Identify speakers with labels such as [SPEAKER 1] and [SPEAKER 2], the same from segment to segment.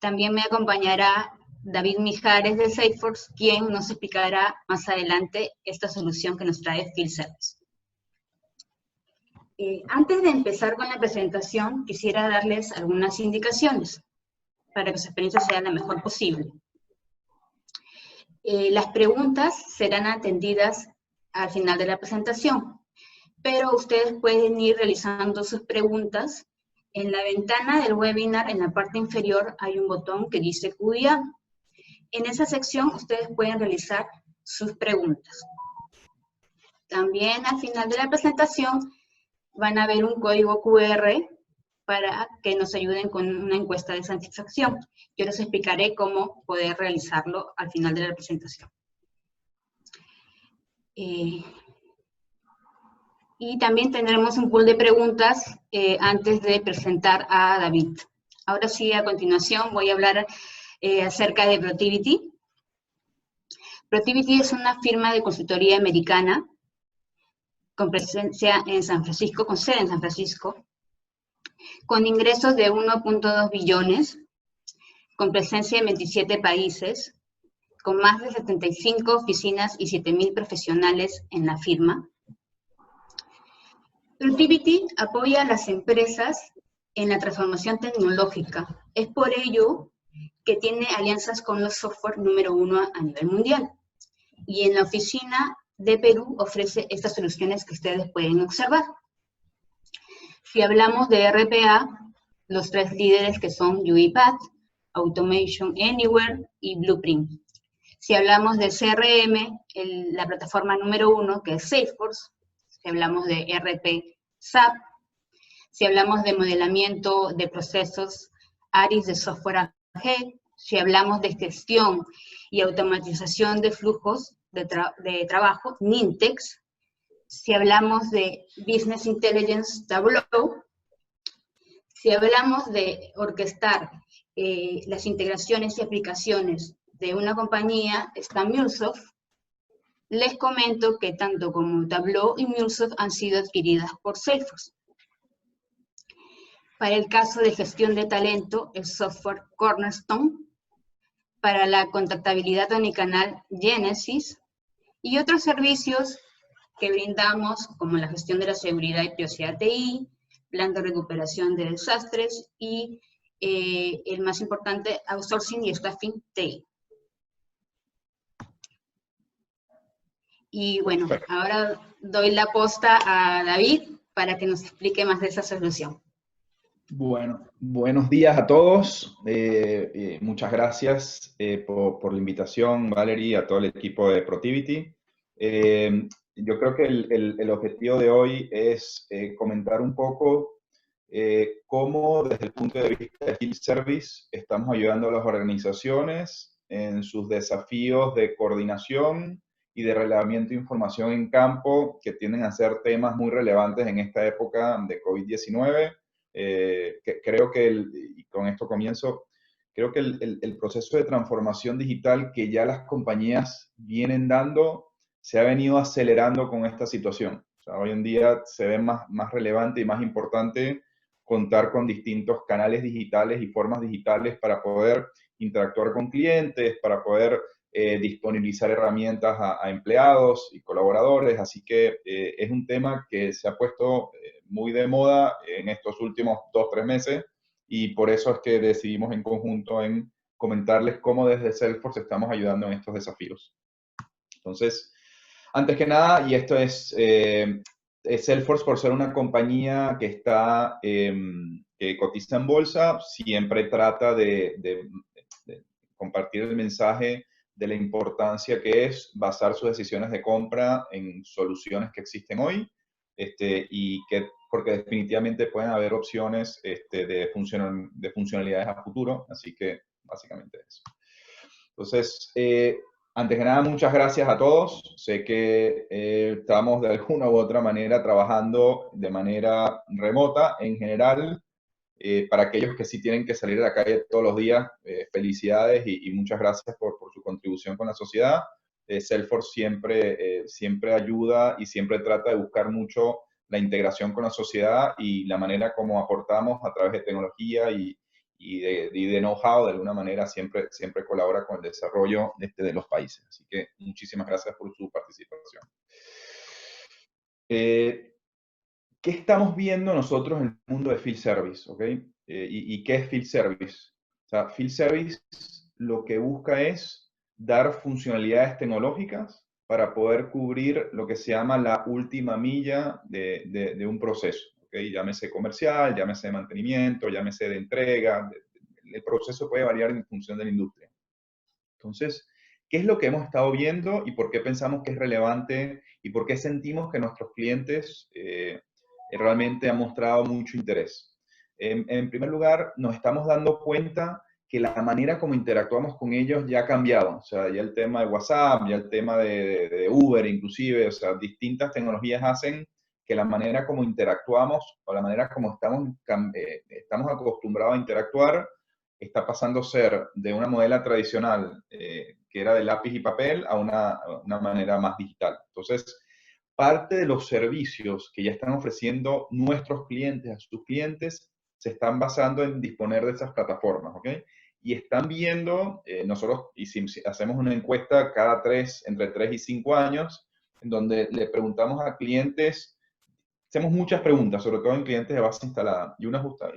[SPEAKER 1] También me acompañará David Mijares de Salesforce, quien nos explicará más adelante esta solución que nos trae Field Service. Antes de empezar con la presentación, quisiera darles algunas indicaciones para que su experiencia sea la mejor posible. Las preguntas serán atendidas al final de la presentación, pero ustedes pueden ir realizando sus preguntas. En la ventana del webinar, en la parte inferior, hay un botón que dice QA. En esa sección, ustedes pueden realizar sus preguntas. También al final de la presentación, van a ver un código QR para que nos ayuden con una encuesta de satisfacción. Yo les explicaré cómo poder realizarlo al final de la presentación. Y también tendremos un pool de preguntas antes de presentar a David. Ahora sí, a continuación voy a hablar acerca de Protiviti. Protiviti es una firma de consultoría americana con presencia en San Francisco, con sede en San Francisco, con ingresos de 1.2 billones, con presencia en 27 países, con más de 75 oficinas y 7.000 profesionales en la firma. Protiviti apoya a las empresas en la transformación tecnológica. Es por ello que tiene alianzas con los software número 1 a nivel mundial. Y en la oficina de Perú ofrece estas soluciones que ustedes pueden observar. Si hablamos de RPA, los tres líderes que son UiPath, Automation Anywhere y Blueprint. Si hablamos de CRM, la plataforma número 1, que es Salesforce. Si hablamos de ERP, SAP. Si hablamos de modelamiento de procesos, ARIS de Software AG. Si hablamos de gestión y automatización de flujos de trabajo, Nintex. Si hablamos de Business Intelligence, Tableau. Si hablamos de orquestar las integraciones y aplicaciones de una compañía, está MuleSoft. Les comento que tanto como Tableau y MuleSoft han sido adquiridas por Salesforce. Para el caso de gestión de talento, el software Cornerstone. Para la contactabilidad omnicanal, Genesis. Y otros servicios que brindamos, como la gestión de la seguridad y privacidad TI, plan de recuperación de desastres y el más importante, outsourcing y staffing TI. Y bueno, ahora doy la posta a David para que nos explique más de esa solución.
[SPEAKER 2] Bueno, buenos días a todos. Muchas gracias por la invitación, Valerie, a todo el equipo de Protiviti. Yo creo que el objetivo de hoy es comentar un poco cómo desde el punto de vista de Field Service estamos ayudando a las organizaciones en sus desafíos de coordinación y de relevamiento de información en campo, que tienden a ser temas muy relevantes en esta época de COVID-19. Creo que, y con esto comienzo, creo que el proceso de transformación digital que ya las compañías vienen dando se ha venido acelerando con esta situación. O sea, hoy en día se ve más relevante y más importante contar con distintos canales digitales y formas digitales para poder interactuar con clientes, para poder disponibilizar herramientas a empleados y colaboradores. Así que es un tema que se ha puesto muy de moda en estos últimos 2 o 3 meses, y por eso es que decidimos en conjunto en comentarles cómo desde Salesforce estamos ayudando en estos desafíos. Entonces, antes que nada, y esto es Salesforce, por ser una compañía que está que cotiza en bolsa, siempre trata de compartir el mensaje de la importancia que es basar sus decisiones de compra en soluciones que existen hoy, y que, porque definitivamente pueden haber opciones de funcionalidades a futuro, así que básicamente eso. Entonces, antes que nada, muchas gracias a todos. Sé que estamos de alguna u otra manera trabajando de manera remota en general. Para aquellos que sí tienen que salir a la calle todos los días, felicidades y muchas gracias por su contribución con la sociedad. Salesforce siempre ayuda y siempre trata de buscar mucho la integración con la sociedad y la manera como aportamos a través de tecnología y y de know-how, de alguna manera siempre, siempre colabora con el desarrollo de los países. Así que muchísimas gracias por su participación. ¿Qué estamos viendo nosotros en el mundo de Field Service? ¿Ok? ¿Y qué es Field Service? O sea, Field Service lo que busca es dar funcionalidades tecnológicas para poder cubrir lo que se llama la última milla de un proceso. ¿Okay? Llámese comercial, llámese de mantenimiento, llámese de entrega. El proceso puede variar en función de la industria. Entonces, ¿qué es lo que hemos estado viendo y por qué pensamos que es relevante y por qué sentimos que nuestros clientes realmente han mostrado mucho interés? En primer lugar, nos estamos dando cuenta que la manera como interactuamos con ellos ya ha cambiado. O sea, ya el tema de WhatsApp, ya el tema de Uber inclusive, o sea, distintas tecnologías hacen que la manera como interactuamos o la manera como estamos acostumbrados a interactuar está pasando a ser de una modela tradicional que era de lápiz y papel a una manera más digital. Entonces, parte de los servicios que ya están ofreciendo nuestros clientes a sus clientes se están basando en disponer de esas plataformas, ¿ok? Y están viendo, nosotros hacemos una encuesta entre 3 y 5 años, en donde le preguntamos a clientes. Hacemos muchas preguntas, sobre todo en clientes de base instalada,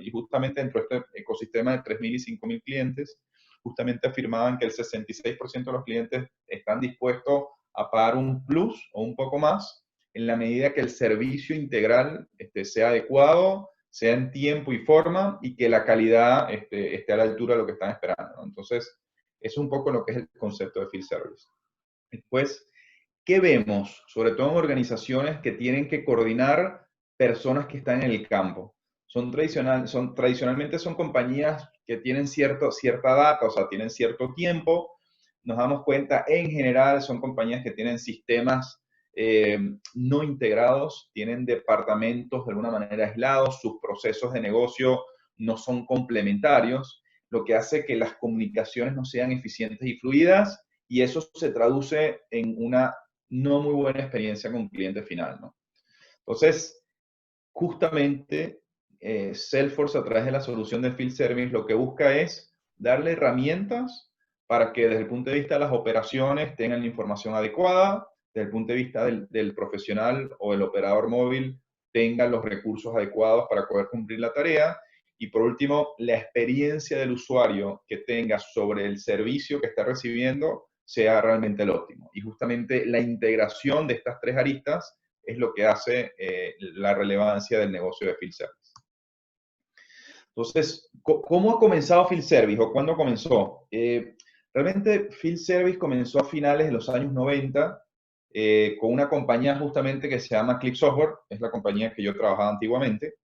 [SPEAKER 2] y justamente dentro de este ecosistema de 3.000 y 5.000 clientes, justamente afirmaban que el 66% de los clientes están dispuestos a pagar un plus o un poco más en la medida que el servicio integral sea adecuado, sea en tiempo y forma, y que la calidad esté a la altura de lo que están esperando, ¿no? Entonces, es un poco lo que es el concepto de Field Service. Después, ¿qué vemos? Sobre todo en organizaciones que tienen que coordinar personas que están en el campo. Tradicionalmente son compañías que tienen cierta data, o sea, tienen cierto tiempo. Nos damos cuenta, en general, son compañías que tienen sistemas no integrados, tienen departamentos de alguna manera aislados, sus procesos de negocio no son complementarios, lo que hace que las comunicaciones no sean eficientes y fluidas, y eso se traduce en una no muy buena experiencia con cliente final, ¿no? Entonces, justamente Salesforce a través de la solución de Field Service lo que busca es darle herramientas para que desde el punto de vista de las operaciones tengan la información adecuada, desde el punto de vista del profesional o el operador móvil tengan los recursos adecuados para poder cumplir la tarea, y por último, la experiencia del usuario que tenga sobre el servicio que está recibiendo sea realmente el óptimo. Y justamente la integración de estas tres aristas es lo que hace la relevancia del negocio de Field Service. Entonces, ¿cómo ha comenzado Field Service o cuándo comenzó? Realmente Field Service comenzó a finales de los años 90 con una compañía justamente que se llama Click Software, es la compañía que yo trabajaba antiguamente,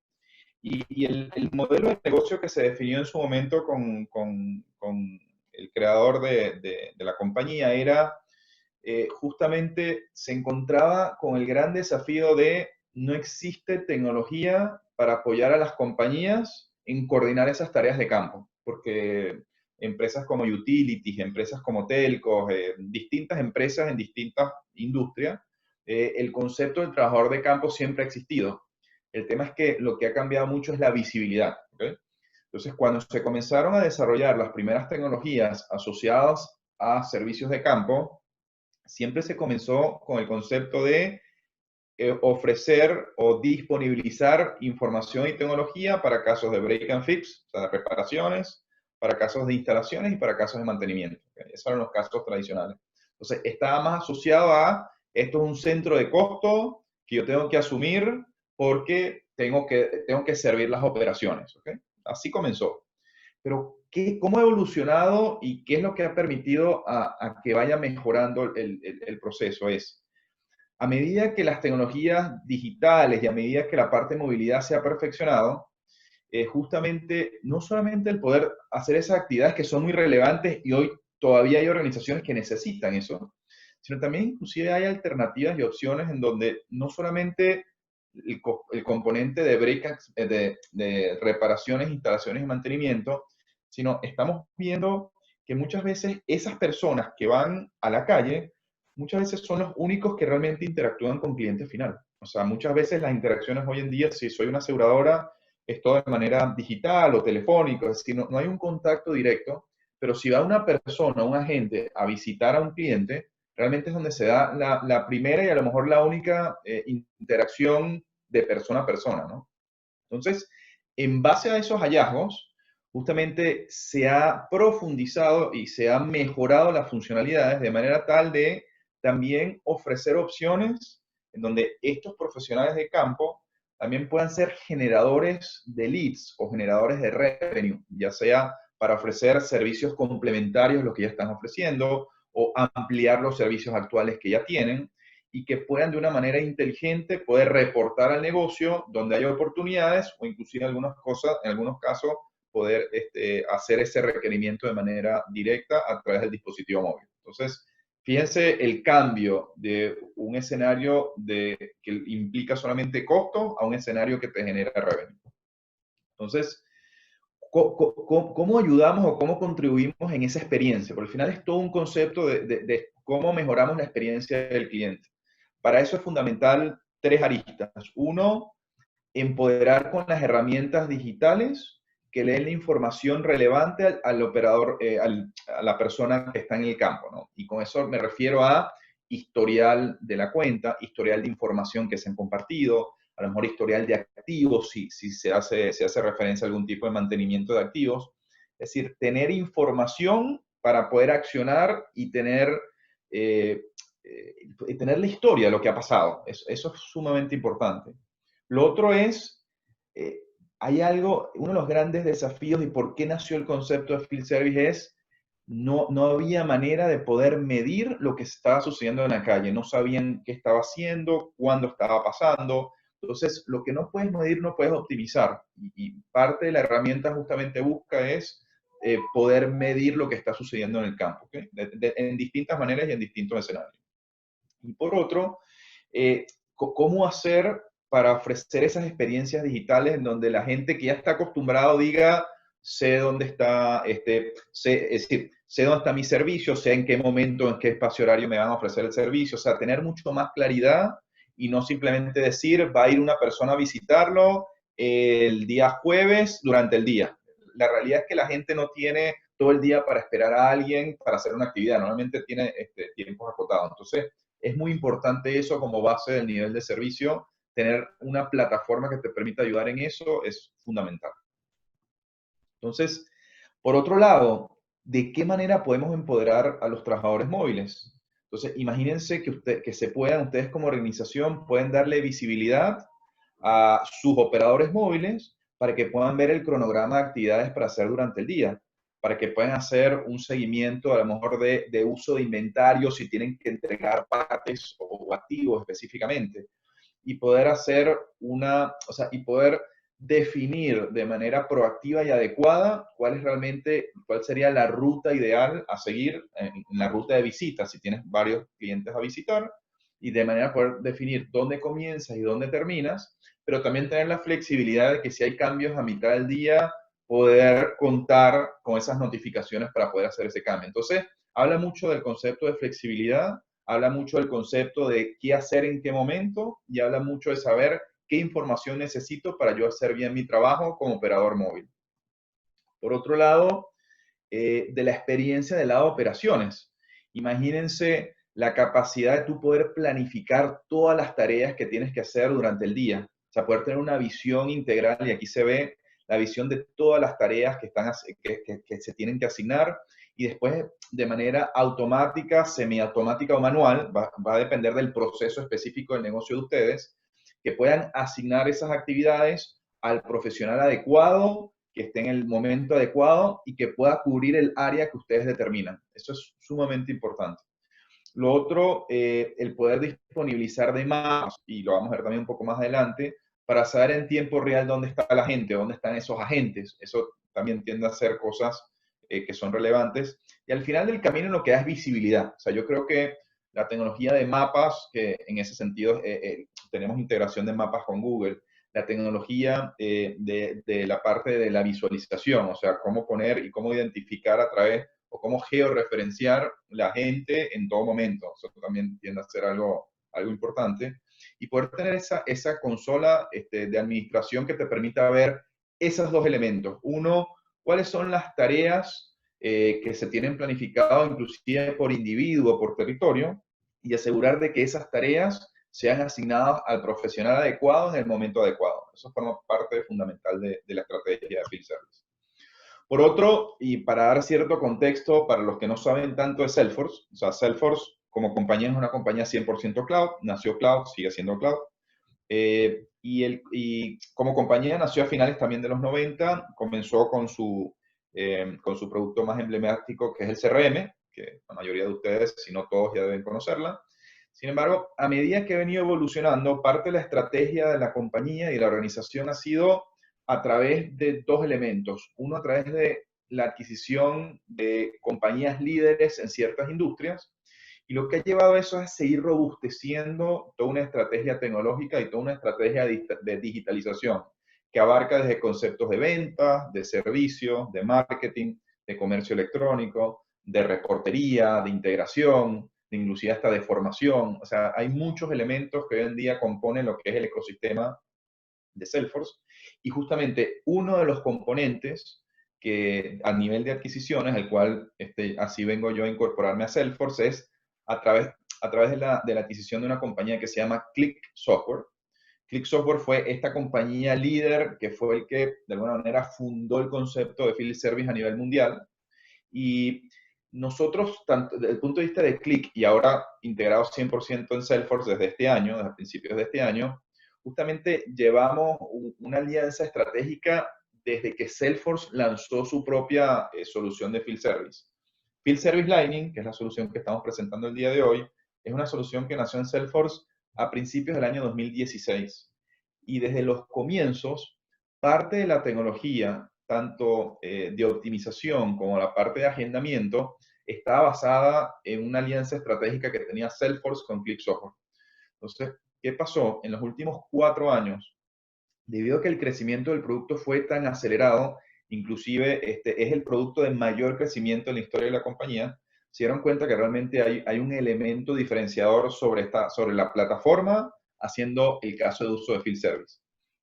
[SPEAKER 2] y el modelo de negocio que se definió en su momento con el creador de la compañía era justamente se encontraba con el gran desafío de no existe tecnología para apoyar a las compañías en coordinar esas tareas de campo, porque empresas como utilities, empresas como telcos, distintas empresas en distintas industrias, el concepto del trabajador de campo siempre ha existido. El tema es que lo que ha cambiado mucho es la visibilidad, ¿okay? Entonces, cuando se comenzaron a desarrollar las primeras tecnologías asociadas a servicios de campo, siempre se comenzó con el concepto de ofrecer o disponibilizar información y tecnología para casos de break and fix, o sea, de reparaciones, para casos de instalaciones y para casos de mantenimiento. ¿Okay? Esos eran los casos tradicionales. Entonces, estaba más asociado a, esto es un centro de costo que yo tengo que asumir porque tengo que servir las operaciones. ¿Okay? Así comenzó. Pero, ¿cómo ha evolucionado y qué es lo que ha permitido a que vaya mejorando el proceso? Es, a medida que las tecnologías digitales y a medida que la parte de movilidad se ha perfeccionado, justamente no solamente el poder hacer esas actividades que son muy relevantes y hoy todavía hay organizaciones que necesitan eso, sino también inclusive hay alternativas y opciones en donde no solamente el componente de de reparaciones, instalaciones y mantenimiento, sino estamos viendo que muchas veces esas personas que van a la calle, muchas veces son los únicos que realmente interactúan con cliente final. O sea, muchas veces las interacciones hoy en día, si soy una aseguradora, es todo de manera digital o telefónico, es decir, no hay un contacto directo, pero si va una persona, un agente, a visitar a un cliente, realmente es donde se da la primera y a lo mejor la única interacción de persona a persona, ¿no? Entonces, en base a esos hallazgos, justamente se ha profundizado y se han mejorado las funcionalidades de manera tal de también ofrecer opciones en donde estos profesionales de campo también puedan ser generadores de leads o generadores de revenue, ya sea para ofrecer servicios complementarios a los que ya están ofreciendo o ampliar los servicios actuales que ya tienen y que puedan de una manera inteligente poder reportar al negocio donde hay oportunidades o inclusive algunas cosas, en algunos casos, poder hacer ese requerimiento de manera directa a través del dispositivo móvil. Entonces, fíjense el cambio de un escenario que implica solamente costo a un escenario que te genera revenue. Entonces, ¿cómo ayudamos o cómo contribuimos en esa experiencia? Porque al final es todo un concepto de cómo mejoramos la experiencia del cliente. Para eso es fundamental tres aristas. Uno, empoderar con las herramientas digitales que leen la información relevante al operador, a la persona que está en el campo, ¿no? Y con eso me refiero a historial de la cuenta, historial de información que se han compartido, a lo mejor historial de activos, si se hace referencia a algún tipo de mantenimiento de activos. Es decir, tener información para poder accionar y tener la historia de lo que ha pasado. Eso es sumamente importante. Lo otro es, eh, hay algo, uno de los grandes desafíos y por qué nació el concepto de Field Service es, no había manera de poder medir lo que estaba sucediendo en la calle. No sabían qué estaba haciendo, cuándo estaba pasando. Entonces, lo que no puedes medir, no puedes optimizar. Y parte de la herramienta justamente busca es poder medir lo que está sucediendo en el campo, ¿okay? En distintas maneras y en distintos escenarios. Y por otro, cómo hacer para ofrecer esas experiencias digitales en donde la gente que ya está acostumbrado diga, sé dónde está, es decir, sé dónde está mi servicio, sé en qué momento, en qué espacio horario me van a ofrecer el servicio, o sea, tener mucho más claridad y no simplemente decir, va a ir una persona a visitarlo el día jueves durante el día. La realidad es que la gente no tiene todo el día para esperar a alguien para hacer una actividad, normalmente tiene tiempos acotados. Entonces, es muy importante eso como base del nivel de servicio. Tener una plataforma que te permita ayudar en eso es fundamental. Entonces, por otro lado, ¿de qué manera podemos empoderar a los trabajadores móviles? Entonces, imagínense que ustedes como organización pueden darle visibilidad a sus operadores móviles para que puedan ver el cronograma de actividades para hacer durante el día, para que puedan hacer un seguimiento a lo mejor de uso de inventario, si tienen que entregar partes o activos específicamente, y poder hacer y poder definir de manera proactiva y adecuada cuál sería la ruta ideal a seguir en la ruta de visita, si tienes varios clientes a visitar, y de manera poder definir dónde comienzas y dónde terminas, pero también tener la flexibilidad de que si hay cambios a mitad del día, poder contar con esas notificaciones para poder hacer ese cambio. Entonces, habla mucho del concepto de flexibilidad, habla mucho del concepto de qué hacer en qué momento y habla mucho de saber qué información necesito para yo hacer bien mi trabajo como operador móvil. Por otro lado, de la experiencia del lado de operaciones. Imagínense la capacidad de tú poder planificar todas las tareas que tienes que hacer durante el día. O sea, poder tener una visión integral y aquí se ve la visión de todas las tareas que se tienen que asignar y después de manera automática, semiautomática o manual, va a depender del proceso específico del negocio de ustedes, que puedan asignar esas actividades al profesional adecuado, que esté en el momento adecuado y que pueda cubrir el área que ustedes determinan. Eso es sumamente importante. Lo otro, el poder disponibilizar de mapas, y lo vamos a ver también un poco más adelante, para saber en tiempo real dónde está la gente, dónde están esos agentes. Eso también tiende a ser cosas que son relevantes. Y al final del camino lo que da es visibilidad. O sea, yo creo que la tecnología de mapas, que en ese sentido tenemos integración de mapas con Google, la tecnología de la parte de la visualización, o sea, cómo poner y cómo identificar a través o cómo georreferenciar la gente en todo momento. Eso también tiende a ser algo importante. Y poder tener esa consola de administración que te permita ver esos dos elementos. Uno, cuáles son las tareas que se tienen planificado inclusive por individuo, por territorio, y asegurar de que esas tareas sean asignadas al profesional adecuado en el momento adecuado. Eso forma parte fundamental de la estrategia de Field Service. Por otro, y para dar cierto contexto para los que no saben tanto de Salesforce, o sea, Salesforce como compañía es una compañía 100% cloud, nació cloud, sigue siendo cloud, y como compañía nació a finales también de los 90, comenzó con su producto más emblemático que es el CRM, que la mayoría de ustedes, si no todos, ya deben conocerla. Sin embargo, a medida que ha venido evolucionando, parte de la estrategia de la compañía y la organización ha sido a través de dos elementos. Uno, a través de la adquisición de compañías líderes en ciertas industrias, y lo que ha llevado a eso es seguir robusteciendo toda una estrategia tecnológica y toda una estrategia de digitalización que abarca desde conceptos de venta, de servicio, de marketing, de comercio electrónico, de reportería, de integración, de inclusive hasta de formación. O sea, hay muchos elementos que hoy en día componen lo que es el ecosistema de Salesforce. Y justamente uno de los componentes que a nivel de adquisiciones, el cual así vengo yo a incorporarme a Salesforce, es a través, de la adquisición de una compañía que se llama Click Software. Click Software fue esta compañía líder que fue el que de alguna manera fundó el concepto de Field Service a nivel mundial. Y nosotros, tanto desde el punto de vista de Click y ahora integrados 100% en Salesforce desde este año, desde principios de este año, justamente llevamos una alianza estratégica desde que Salesforce lanzó su propia solución de Field Service. Field Service Lightning, que es la solución que estamos presentando el día de hoy, es una solución que nació en Salesforce a principios del año 2016. Y desde los comienzos, parte de la tecnología, tanto de optimización como la parte de agendamiento, estaba basada en una alianza estratégica que tenía Salesforce con Click Software. Entonces, ¿qué pasó? En los últimos 4 años, debido a que el crecimiento del producto fue tan acelerado, inclusive es el producto de mayor crecimiento en la historia de la compañía, se dieron cuenta que realmente hay un elemento diferenciador sobre la plataforma, haciendo el caso de uso de Field Service.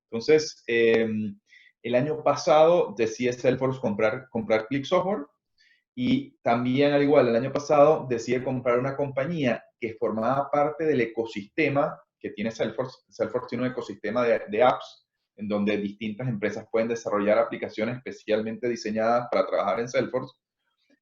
[SPEAKER 2] Entonces, el año pasado decide Salesforce comprar Click Software, y también, al igual, el año pasado decide comprar una compañía que formaba parte del ecosistema que tiene Salesforce. Salesforce tiene un ecosistema de apps en donde distintas empresas pueden desarrollar aplicaciones especialmente diseñadas para trabajar en Salesforce.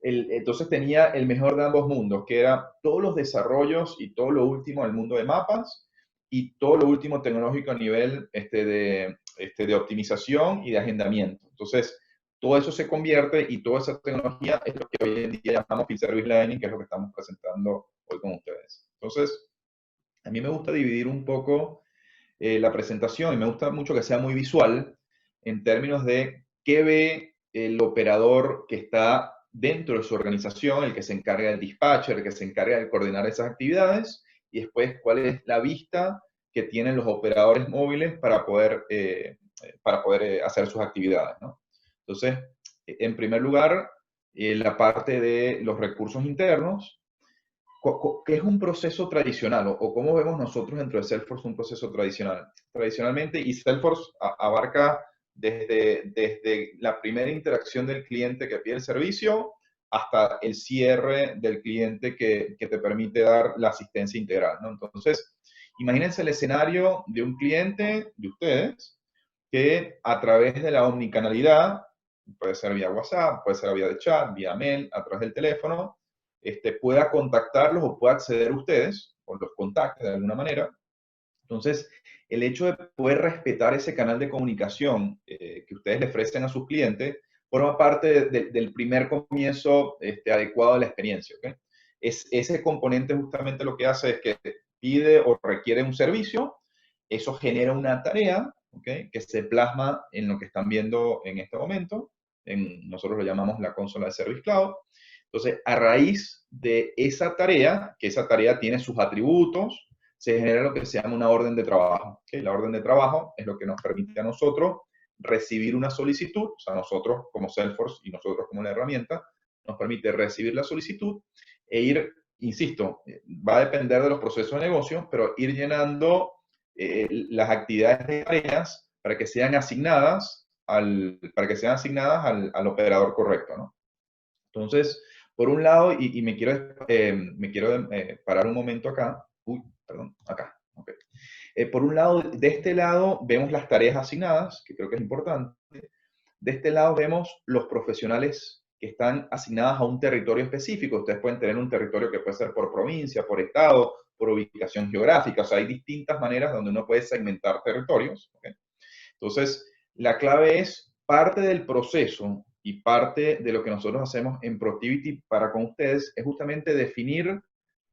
[SPEAKER 2] Entonces tenía el mejor de ambos mundos, que era todos los desarrollos y todo lo último del mundo de mapas y todo lo último tecnológico a nivel de optimización y de agendamiento. Entonces, todo eso se convierte y toda esa tecnología es lo que hoy en día llamamos Field Service Lightning, que es lo que estamos presentando hoy con ustedes. Entonces, a mí me gusta dividir un poco la presentación y me gusta mucho que sea muy visual en términos de qué ve el operador que está dentro de su organización, el que se encarga del dispatcher, el que se encarga de coordinar esas actividades, y después cuál es la vista que tienen los operadores móviles para poder hacer sus actividades, ¿no? Entonces, en primer lugar, la parte de los recursos internos, ¿qué es un proceso tradicional o cómo vemos nosotros dentro de Salesforce un proceso tradicional? Tradicionalmente, y Salesforce abarca desde la primera interacción del cliente que pide el servicio hasta el cierre del cliente que te permite dar la asistencia integral, ¿no? Entonces, imagínense el escenario de un cliente de ustedes que a través de la omnicanalidad, puede ser vía WhatsApp, puede ser vía de chat, vía mail, a través del teléfono, pueda contactarlos o pueda acceder a ustedes, o los contacte de alguna manera. Entonces, el hecho de poder respetar ese canal de comunicación que ustedes le ofrecen a sus clientes forma parte del primer comienzo adecuado de la experiencia. ¿Okay? Ese componente justamente lo que hace es que pide o requiere un servicio, eso genera una tarea, ¿okay? Que se plasma en lo que están viendo en este momento, nosotros lo llamamos la consola de Service Cloud. Entonces, a raíz de esa tarea, que esa tarea tiene sus atributos, se genera lo que se llama una orden de trabajo. ¿Okay? La orden de trabajo es lo que nos permite a nosotros recibir una solicitud, o sea, nosotros como Salesforce y nosotros como la herramienta, nos permite recibir la solicitud e ir, insisto, va a depender de los procesos de negocio, pero ir llenando las actividades de tareas para que sean asignadas para que sean asignadas al operador correcto, ¿no? Entonces, por un lado, y me quiero parar un momento acá. Uy, perdón, acá. Ok. Por un lado, de este lado vemos las tareas asignadas, que creo que es importante. De este lado vemos los profesionales que están asignados a un territorio específico. Ustedes pueden tener un territorio que puede ser por provincia, por estado, por ubicación geográfica. O sea, hay distintas maneras donde uno puede segmentar territorios. ¿Okay? Entonces, la clave es parte del proceso y parte de lo que nosotros hacemos en Protiviti para con ustedes es justamente definir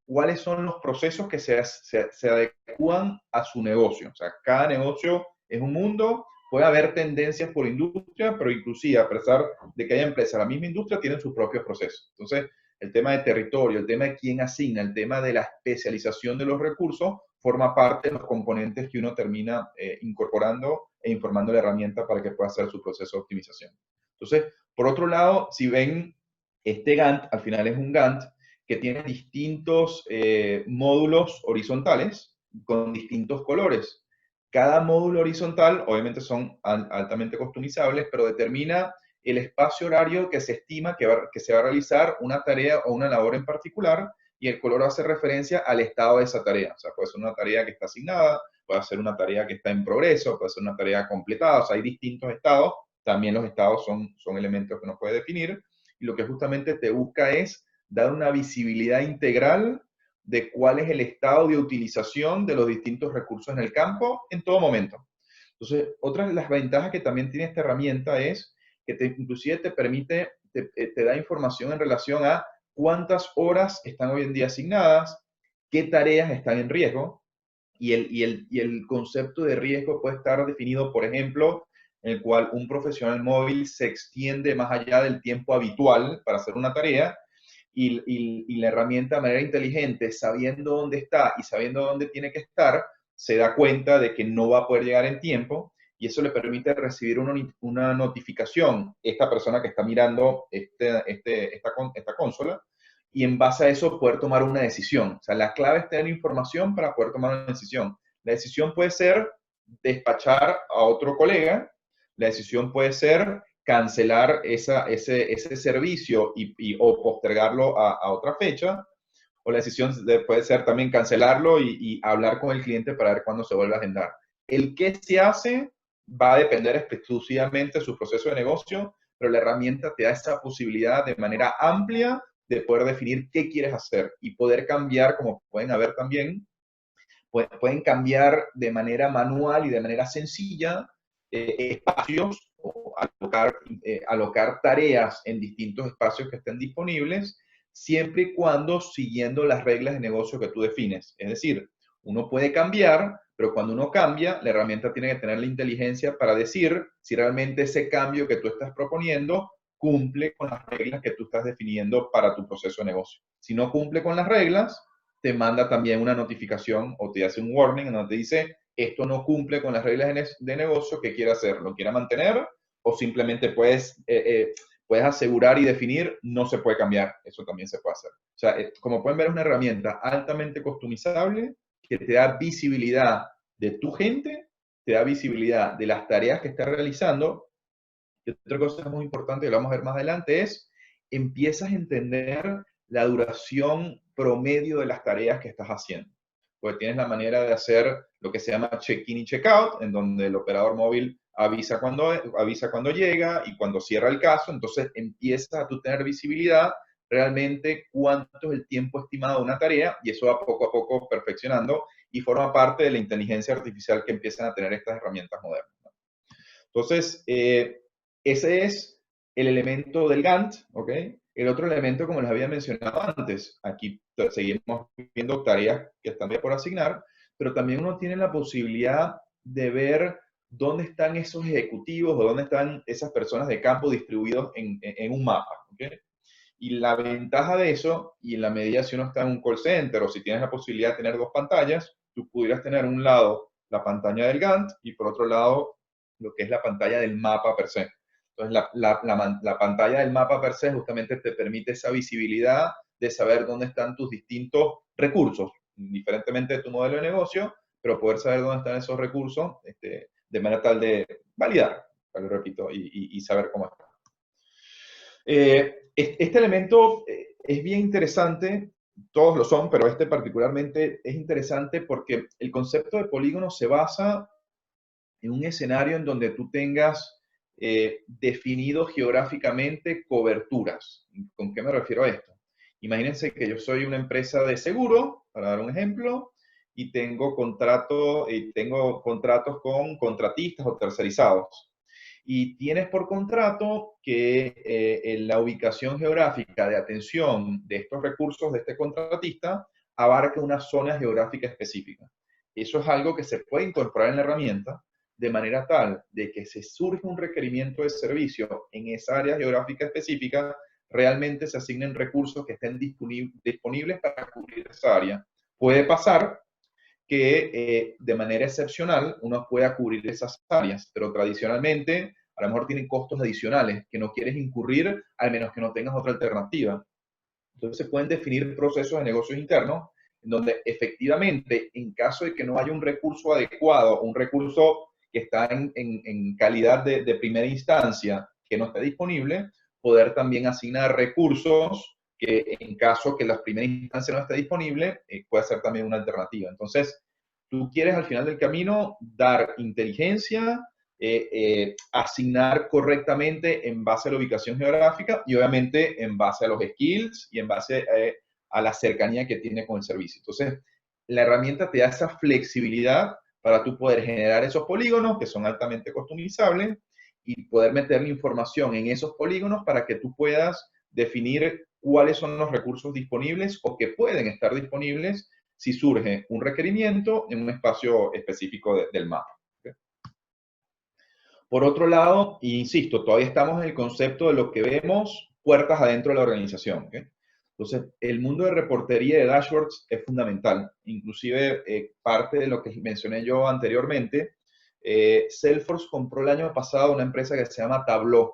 [SPEAKER 2] cuáles son los procesos que se adecúan a su negocio. O sea, cada negocio es un mundo, puede haber tendencias por industria, pero inclusive a pesar de que haya empresas de la misma industria, tienen sus propios procesos. Entonces, el tema de territorio, el tema de quién asigna, el tema de la especialización de los recursos, forma parte de los componentes que uno termina incorporando e informando la herramienta para que pueda hacer su proceso de optimización. Entonces, por otro lado, si ven, este Gantt al final es un Gantt que tiene distintos módulos horizontales con distintos colores. Cada módulo horizontal, obviamente son altamente customizables, pero determina el espacio horario que se estima que se va a realizar una tarea o una labor en particular, y el color hace referencia al estado de esa tarea. O sea, puede ser una tarea que está asignada, puede ser una tarea que está en progreso, puede ser una tarea completada. O sea, hay distintos estados. También los estados son elementos que uno puede definir. Y lo que justamente te busca es dar una visibilidad integral de cuál es el estado de utilización de los distintos recursos en el campo en todo momento. Entonces, otra de las ventajas que también tiene esta herramienta es que inclusive te permite, te da información en relación a cuántas horas están hoy en día asignadas, qué tareas están en riesgo, y el concepto de riesgo puede estar definido, por ejemplo, en el cual un profesional móvil se extiende más allá del tiempo habitual para hacer una tarea, y la herramienta de manera inteligente, sabiendo dónde está y sabiendo dónde tiene que estar, se da cuenta de que no va a poder llegar en tiempo, y eso le permite recibir una notificación, esta persona que está mirando esta consola, y en base a eso poder tomar una decisión. O sea, la clave es tener información para poder tomar una decisión. La decisión puede ser despachar a otro colega, la decisión puede ser cancelar ese servicio o postergarlo a otra fecha, o la decisión puede ser también cancelarlo y hablar con el cliente para ver cuándo se vuelve a agendar. El qué se hace va a depender exclusivamente de su proceso de negocio, pero la herramienta te da esa posibilidad de manera amplia de poder definir qué quieres hacer y poder cambiar, como pueden haber también, pueden cambiar de manera manual y de manera sencilla espacios o alocar tareas en distintos espacios que estén disponibles, siempre y cuando siguiendo las reglas de negocio que tú defines. Es decir, uno puede cambiar, pero cuando uno cambia, la herramienta tiene que tener la inteligencia para decir si realmente ese cambio que tú estás proponiendo cumple con las reglas que tú estás definiendo para tu proceso de negocio. Si no cumple con las reglas, te manda también una notificación o te hace un warning en donde te dice, esto no cumple con las reglas de negocio, ¿qué quiere hacer? ¿Lo quiere mantener? O simplemente puedes asegurar y definir, no se puede cambiar. Eso también se puede hacer. O sea, como pueden ver, es una herramienta altamente customizable que te da visibilidad de tu gente, te da visibilidad de las tareas que estás realizando. Y otra cosa muy importante, que lo vamos a ver más adelante, es empiezas a entender la duración promedio de las tareas que estás haciendo. Porque tienes la manera de hacer lo que se llama check-in y check-out, en donde el operador móvil avisa cuando llega y cuando cierra el caso. Entonces empiezas a tú tener visibilidad realmente cuánto es el tiempo estimado de una tarea, y eso va poco a poco perfeccionando y forma parte de la inteligencia artificial que empiezan a tener estas herramientas modernas. Entonces, ese es el elemento del Gantt, ¿ok? El otro elemento, como les había mencionado antes, aquí seguimos viendo tareas que están por asignar, pero también uno tiene la posibilidad de ver dónde están esos ejecutivos o dónde están esas personas de campo distribuidos en un mapa, ¿ok? Y la ventaja de eso, y en la medida si uno está en un call center o si tienes la posibilidad de tener dos pantallas, tú pudieras tener un lado la pantalla del Gantt y por otro lado lo que es la pantalla del mapa per se. Entonces, la pantalla del mapa per se justamente te permite esa visibilidad de saber dónde están tus distintos recursos, indiferentemente de tu modelo de negocio, pero poder saber dónde están esos recursos de manera tal de validar lo repito, y saber cómo está. Este elemento es bien interesante, todos lo son, pero este particularmente es interesante porque el concepto de polígono se basa en un escenario en donde tú tengas definido geográficamente coberturas. ¿Con qué me refiero a esto? Imagínense que yo soy una empresa de seguro, para dar un ejemplo, y tengo contratos con contratistas o tercerizados. Y tienes por contrato que en la ubicación geográfica de atención de estos recursos de este contratista abarque una zona geográfica específica. Eso es algo que se puede incorporar en la herramienta de manera tal de que si surge un requerimiento de servicio en esa área geográfica específica, realmente se asignen recursos que estén disponibles para cubrir esa área. Puede pasar que de manera excepcional uno pueda cubrir esas áreas, pero tradicionalmente a lo mejor tienen costos adicionales que no quieres incurrir al menos que no tengas otra alternativa. Entonces se pueden definir procesos de negocios internos en donde efectivamente, en caso de que no haya un recurso adecuado, un recurso que está en calidad de primera instancia que no esté disponible, poder también asignar recursos que en caso que la primera instancia no esté disponible, puede ser también una alternativa. Entonces, tú quieres al final del camino dar inteligencia, asignar correctamente en base a la ubicación geográfica y obviamente en base a los skills y en base a la cercanía que tiene con el servicio. Entonces, la herramienta te da esa flexibilidad para tú poder generar esos polígonos que son altamente customizables y poder meter la información en esos polígonos para que tú puedas definir cuáles son los recursos disponibles o que pueden estar disponibles si surge un requerimiento en un espacio específico del mapa. ¿Okay? Por otro lado, insisto, todavía estamos en el concepto de lo que vemos puertas adentro de la organización. ¿Okay? Entonces, el mundo de reportería y de dashboards es fundamental. Inclusive, parte de lo que mencioné yo anteriormente, Salesforce compró el año pasado una empresa que se llama Tableau,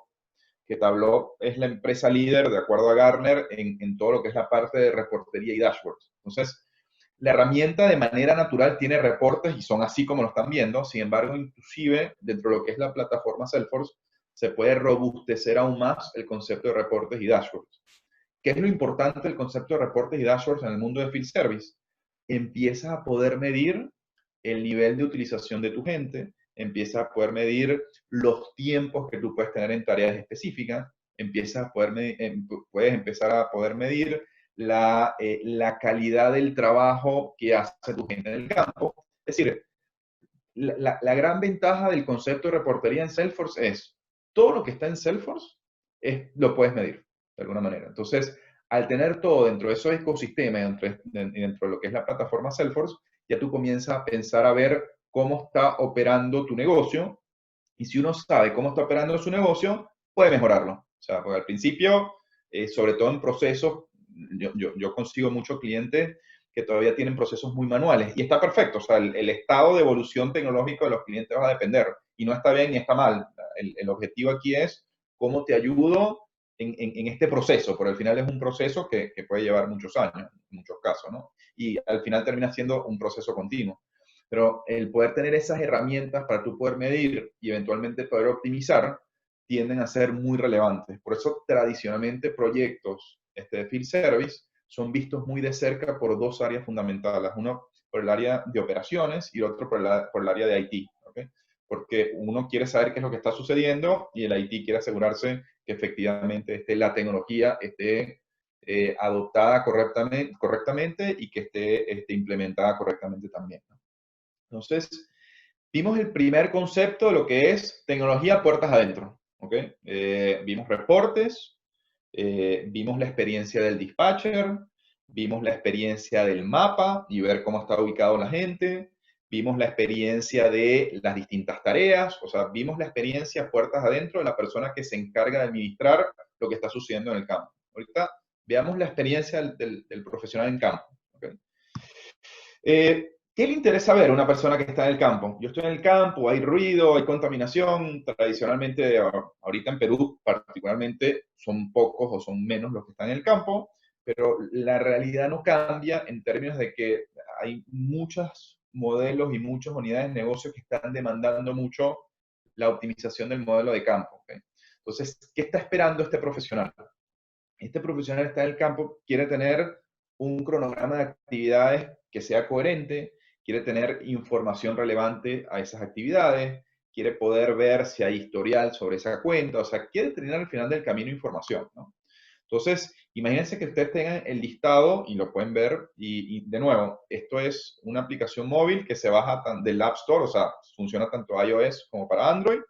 [SPEAKER 2] que Tableau es la empresa líder, de acuerdo a Gartner, en todo lo que es la parte de reportería y dashboards. Entonces, la herramienta de manera natural tiene reportes y son así como lo están viendo. Sin embargo, inclusive dentro de lo que es la plataforma Salesforce, se puede robustecer aún más el concepto de reportes y dashboards. ¿Qué es lo importante del concepto de reportes y dashboards en el mundo de Field Service? Empiezas a poder medir el nivel de utilización de tu gente, empiezas a poder medir los tiempos que tú puedes tener en tareas específicas, puedes empezar a poder medir la calidad del trabajo que hace tu gente en el campo. Es decir, la gran ventaja del concepto de reportería en Salesforce es todo lo que está en Salesforce lo puedes medir de alguna manera. Entonces, al tener todo dentro de esos ecosistemas, dentro de lo que es la plataforma Salesforce, ya tú comienzas a pensar a ver cómo está operando tu negocio y si uno sabe cómo está operando su negocio, puede mejorarlo. O sea, porque al principio, sobre todo en procesos, yo consigo muchos clientes que todavía tienen procesos muy manuales y está perfecto. O sea, el estado de evolución tecnológico de los clientes va a depender y no está bien ni está mal. El objetivo aquí es cómo te ayudo en este proceso, porque al final es un proceso que puede llevar muchos años, en muchos casos, ¿no? Y al final termina siendo un proceso continuo. Pero el poder tener esas herramientas para tú poder medir y eventualmente poder optimizar tienden a ser muy relevantes. Por eso tradicionalmente proyectos de Field Service son vistos muy de cerca por dos áreas fundamentales. Uno por el área de operaciones y otro por el área de IT. ¿Okay? Porque uno quiere saber qué es lo que está sucediendo y el IT quiere asegurarse que efectivamente la tecnología esté adoptada correctamente y que esté implementada correctamente también. ¿No? Entonces, vimos el primer concepto de lo que es tecnología puertas adentro. ¿Okay? Vimos reportes, vimos la experiencia del dispatcher, vimos la experiencia del mapa y ver cómo está ubicado la gente, vimos la experiencia de las distintas tareas, o sea, vimos la experiencia puertas adentro de la persona que se encarga de administrar lo que está sucediendo en el campo. Ahorita veamos la experiencia del profesional en campo. ¿Okay? ¿Qué le interesa ver a una persona que está en el campo? Yo estoy en el campo, hay ruido, hay contaminación. Tradicionalmente, ahorita en Perú particularmente, son pocos o son menos los que están en el campo, pero la realidad no cambia en términos de que hay muchos modelos y muchas unidades de negocio que están demandando mucho la optimización del modelo de campo. ¿Okay? Entonces, ¿qué está esperando este profesional? Este profesional está en el campo, quiere tener un cronograma de actividades que sea coherente, quiere tener información relevante a esas actividades, quiere poder ver si hay historial sobre esa cuenta, o sea, quiere tener al final del camino información, ¿no? Entonces, imagínense que ustedes tengan el listado y lo pueden ver. Y de nuevo, esto es una aplicación móvil que se baja del App Store, o sea, funciona tanto iOS como para Android.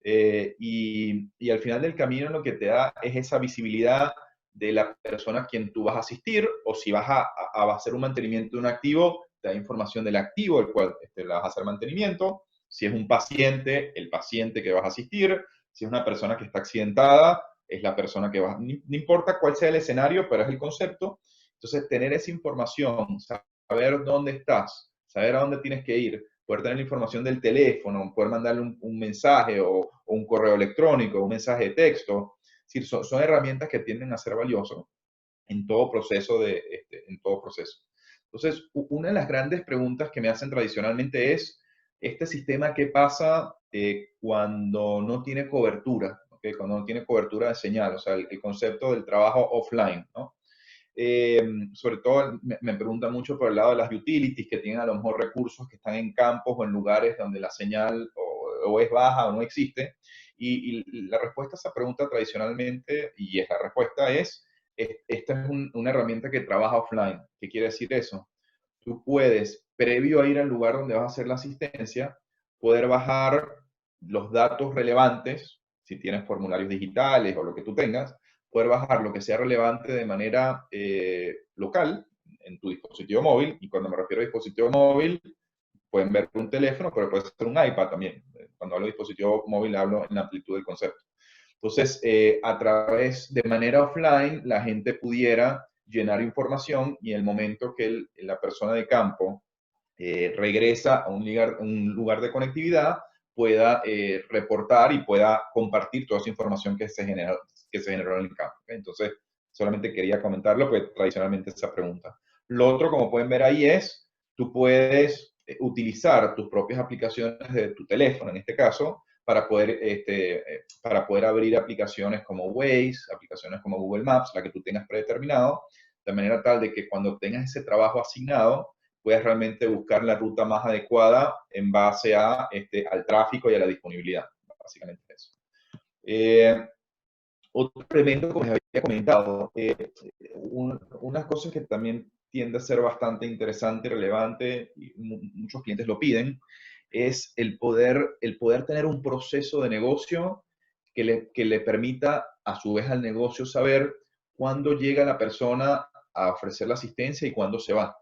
[SPEAKER 2] Y al final del camino lo que te da es esa visibilidad de la persona a quien tú vas a asistir, o si vas a hacer un mantenimiento de un activo, te da información del activo del cual le vas a hacer mantenimiento. Si es un paciente, el paciente que vas a asistir. Si es una persona que está accidentada, es la persona que va, no importa cuál sea el escenario, pero es el concepto. Entonces, tener esa información, saber dónde estás, saber a dónde tienes que ir, poder tener la información del teléfono, poder mandarle un mensaje o un correo electrónico, un mensaje de texto. Es decir, son herramientas que tienden a ser valiosas en todo proceso. En todo proceso. Entonces, una de las grandes preguntas que me hacen tradicionalmente es, ¿este sistema qué pasa cuando no tiene cobertura? ¿Okay? Cuando no tiene cobertura de señal, o sea, el concepto del trabajo offline, ¿no? Sobre todo me pregunta mucho por el lado de las utilities que tienen a lo mejor recursos que están en campos o en lugares donde la señal o es baja o no existe. Y la respuesta a esa pregunta tradicionalmente, y es la respuesta es, esta es una herramienta que trabaja offline. ¿Qué quiere decir eso? Tú puedes, previo a ir al lugar donde vas a hacer la asistencia, poder bajar los datos relevantes, si tienes formularios digitales o lo que tú tengas, poder bajar lo que sea relevante de manera local en tu dispositivo móvil. Y cuando me refiero a dispositivo móvil, pueden ver un teléfono, pero puede ser un iPad también. Cuando hablo de dispositivo móvil, hablo en la amplitud del concepto. Entonces, a través de manera offline, la gente pudiera llenar información y en el momento que la persona de campo regresa a un lugar de conectividad, pueda reportar y pueda compartir toda esa información que se generó en el campo. ¿Okay? Entonces, solamente quería comentarlo, pues tradicionalmente esa pregunta. Lo otro, como pueden ver ahí, es, tú puedes utilizar tus propias aplicaciones de tu teléfono, en este caso, para poder abrir aplicaciones como Waze, aplicaciones como Google Maps, la que tú tengas predeterminado, de manera tal de que cuando tengas ese trabajo asignado, puedes realmente buscar la ruta más adecuada en base al tráfico y a la disponibilidad. Básicamente eso. Otro elemento, como les había comentado, unas cosas que también tiende a ser bastante interesante y relevante, y muchos clientes lo piden, es el poder tener un proceso de negocio que le permita a su vez al negocio saber cuándo llega la persona a ofrecer la asistencia y cuándo se va.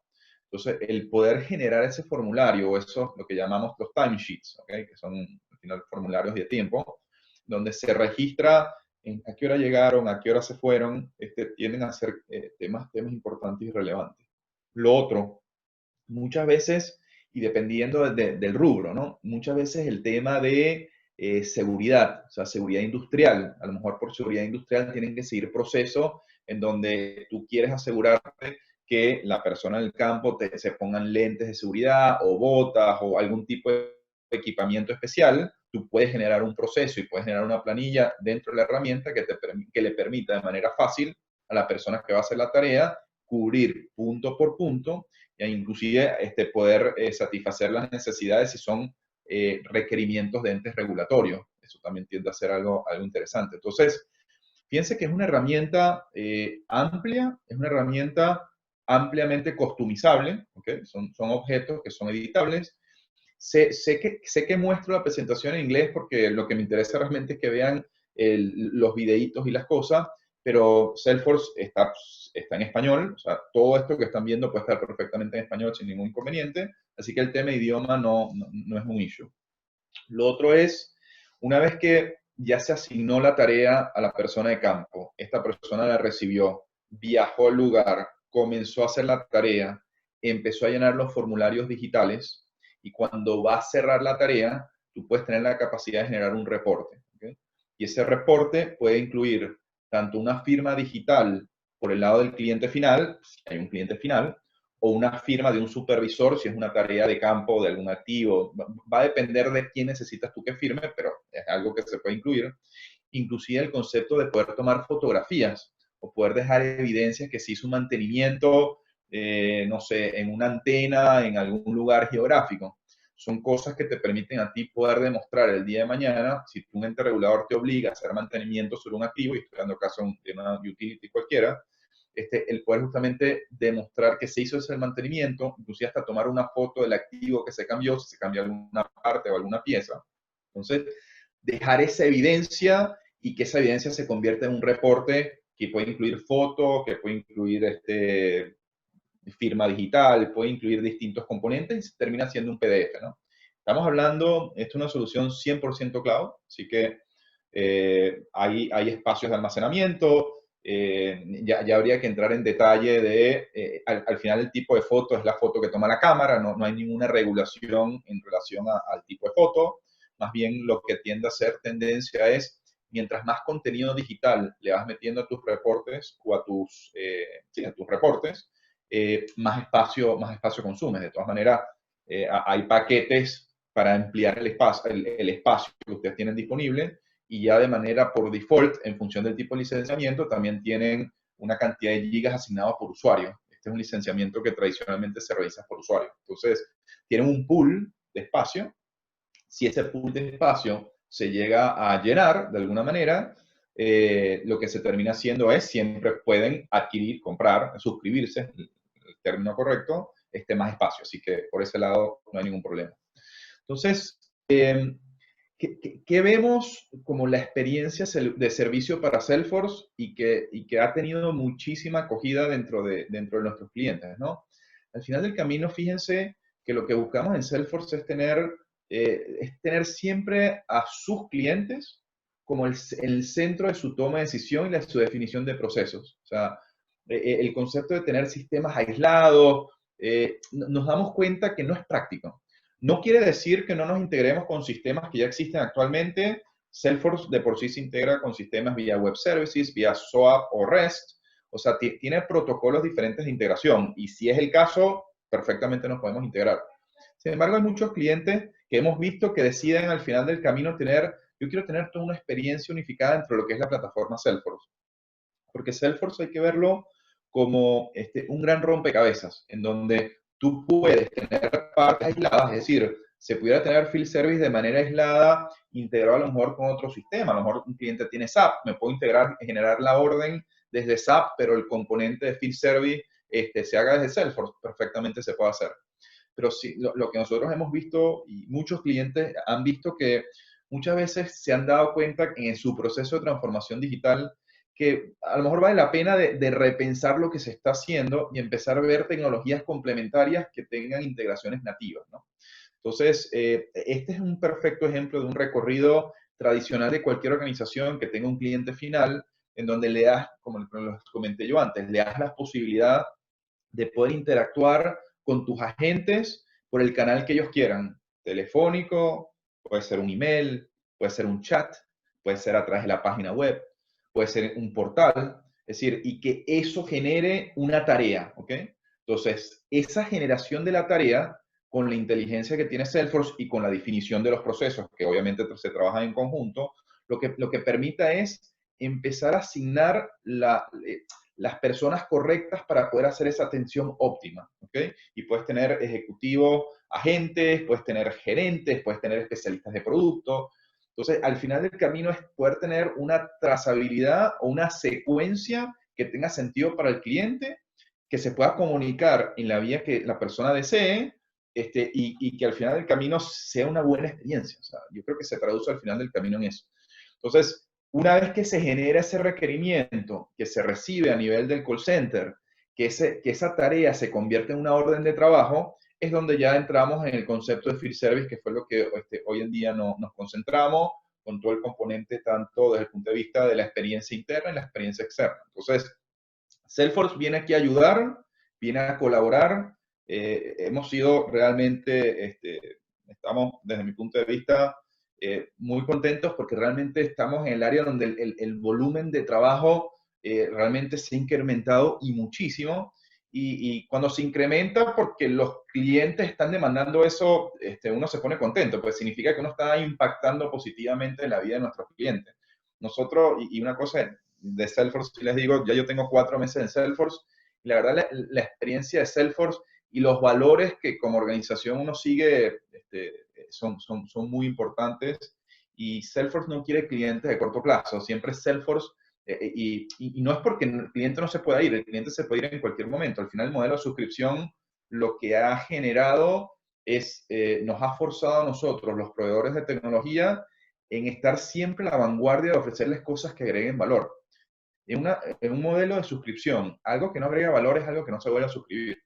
[SPEAKER 2] Entonces, el poder generar ese formulario, o eso, lo que llamamos los timesheets, ¿okay? Que son al final formularios de tiempo, donde se registra a qué hora llegaron, a qué hora se fueron, tienden a ser temas importantes y relevantes. Lo otro, muchas veces, y dependiendo del rubro, ¿no? Muchas veces el tema de seguridad, o sea, seguridad industrial. A lo mejor por seguridad industrial tienen que seguir procesos en donde tú quieres asegurarte que la persona del campo se pongan lentes de seguridad o botas o algún tipo de equipamiento especial. Tú puedes generar un proceso y puedes generar una planilla dentro de la herramienta que le permita de manera fácil a la persona que va a hacer la tarea cubrir punto por punto e inclusive poder satisfacer las necesidades si son requerimientos de entes regulatorios. Eso también tiende a ser algo interesante. Entonces, piense que es una herramienta amplia, es una herramienta ampliamente customizable, ¿okay? Son objetos que son editables. Sé que muestro la presentación en inglés porque lo que me interesa realmente es que vean los videitos y las cosas, pero Salesforce está en español, o sea, todo esto que están viendo puede estar perfectamente en español sin ningún inconveniente, así que el tema de idioma no es un issue. Lo otro es, una vez que ya se asignó la tarea a la persona de campo, esta persona la recibió, viajó al lugar, comenzó a hacer la tarea, empezó a llenar los formularios digitales y cuando va a cerrar la tarea, tú puedes tener la capacidad de generar un reporte. ¿Okay? Y ese reporte puede incluir tanto una firma digital por el lado del cliente final, si hay un cliente final, o una firma de un supervisor si es una tarea de campo de algún activo. Va a depender de quién necesitas tú que firme, pero es algo que se puede incluir. Inclusive el concepto de poder tomar fotografías o poder dejar evidencias que se hizo un mantenimiento, no sé, en una antena, en algún lugar geográfico. Son cosas que te permiten a ti poder demostrar el día de mañana, si un ente regulador te obliga a hacer mantenimiento sobre un activo, y estoy dando caso de una utility cualquiera, el poder justamente demostrar que se hizo ese mantenimiento, inclusive hasta tomar una foto del activo que se cambió, si se cambia alguna parte o alguna pieza. Entonces, dejar esa evidencia y que esa evidencia se convierta en un reporte que puede incluir foto, que puede incluir firma digital, puede incluir distintos componentes y termina siendo un PDF, ¿no? Estamos hablando, esto es una solución 100% cloud, así que hay espacios de almacenamiento, ya habría que entrar en detalle de, al final el tipo de foto es la foto que toma la cámara, no hay ninguna regulación en relación al tipo de foto, más bien lo que tiende a ser tendencia es, mientras más contenido digital le vas metiendo a tus reportes o a tus reportes, más espacio consumes. De todas maneras, hay paquetes para ampliar el espacio que ustedes tienen disponible y ya de manera por default, en función del tipo de licenciamiento, también tienen una cantidad de gigas asignados por usuario. Este es un licenciamiento que tradicionalmente se realiza por usuario. Entonces, tienen un pool de espacio. Si ese pool de espacio se llega a llenar de alguna manera, lo que se termina haciendo es siempre pueden adquirir, comprar, suscribirse, el término correcto, más espacio. Así que por ese lado no hay ningún problema. Entonces, ¿qué vemos como la experiencia de servicio para Salesforce y que ha tenido muchísima acogida dentro de nuestros clientes, ¿no? Al final del camino, fíjense que lo que buscamos en Salesforce es tener siempre a sus clientes como el centro de su toma de decisión y de su definición de procesos. O sea, el concepto de tener sistemas aislados, nos damos cuenta que no es práctico. No quiere decir que no nos integremos con sistemas que ya existen actualmente. Salesforce de por sí se integra con sistemas vía Web Services, vía SOAP o REST. O sea, tiene protocolos diferentes de integración. Y si es el caso, perfectamente nos podemos integrar. Sin embargo, hay muchos clientes que hemos visto que deciden al final del camino yo quiero tener toda una experiencia unificada dentro de lo que es la plataforma Salesforce. Porque Salesforce hay que verlo como un gran rompecabezas, en donde tú puedes tener partes aisladas, es decir, se pudiera tener field service de manera aislada, integrado a lo mejor con otro sistema. A lo mejor un cliente tiene SAP, me puedo integrar, generar la orden desde SAP, pero el componente de field service se haga desde Salesforce, perfectamente se puede hacer. Pero sí, lo que nosotros hemos visto y muchos clientes han visto que muchas veces se han dado cuenta en su proceso de transformación digital que a lo mejor vale la pena de repensar lo que se está haciendo y empezar a ver tecnologías complementarias que tengan integraciones nativas, ¿no? Entonces, este es un perfecto ejemplo de un recorrido tradicional de cualquier organización que tenga un cliente final en donde le das, como les comenté yo antes, le das la posibilidad de poder interactuar con tus agentes por el canal que ellos quieran. Telefónico, puede ser un email, puede ser un chat, puede ser a través de la página web, puede ser un portal, es decir, y que eso genere una tarea, ¿ok? Entonces, esa generación de la tarea, con la inteligencia que tiene Salesforce y con la definición de los procesos, que obviamente se trabajan en conjunto, lo que permita es empezar a asignar las personas correctas para poder hacer esa atención óptima, ¿ok? Y puedes tener ejecutivos, agentes, puedes tener gerentes, puedes tener especialistas de producto. Entonces, al final del camino es poder tener una trazabilidad o una secuencia que tenga sentido para el cliente, que se pueda comunicar en la vía que la persona desee, y que al final del camino sea una buena experiencia. O sea, yo creo que se traduce al final del camino en eso. Entonces, una vez que se genera ese requerimiento, que se recibe a nivel del call center, que esa tarea se convierte en una orden de trabajo, es donde ya entramos en el concepto de field service, que fue lo que hoy en día nos concentramos, con todo el componente tanto desde el punto de vista de la experiencia interna y la experiencia externa. Entonces, Salesforce viene aquí a ayudar, viene a colaborar. Hemos sido realmente, estamos desde mi punto de vista, muy contentos porque realmente estamos en el área donde el volumen de trabajo realmente se ha incrementado y muchísimo. y cuando se incrementa porque los clientes están demandando eso, uno se pone contento, pues significa que uno está impactando positivamente en la vida de nuestros clientes. Nosotros, y una cosa de Salesforce, si les digo, ya yo tengo 4 meses en Salesforce, y la verdad la experiencia de Salesforce y los valores que como organización uno sigue son muy importantes, y Salesforce no quiere clientes de corto plazo, siempre Salesforce y no es porque el cliente no se pueda ir, el cliente se puede ir en cualquier momento. Al final, el modelo de suscripción lo que ha generado es, nos ha forzado a nosotros, los proveedores de tecnología, en estar siempre a la vanguardia de ofrecerles cosas que agreguen valor. En un modelo de suscripción, algo que no agrega valor es algo que no se vuelve a suscribir.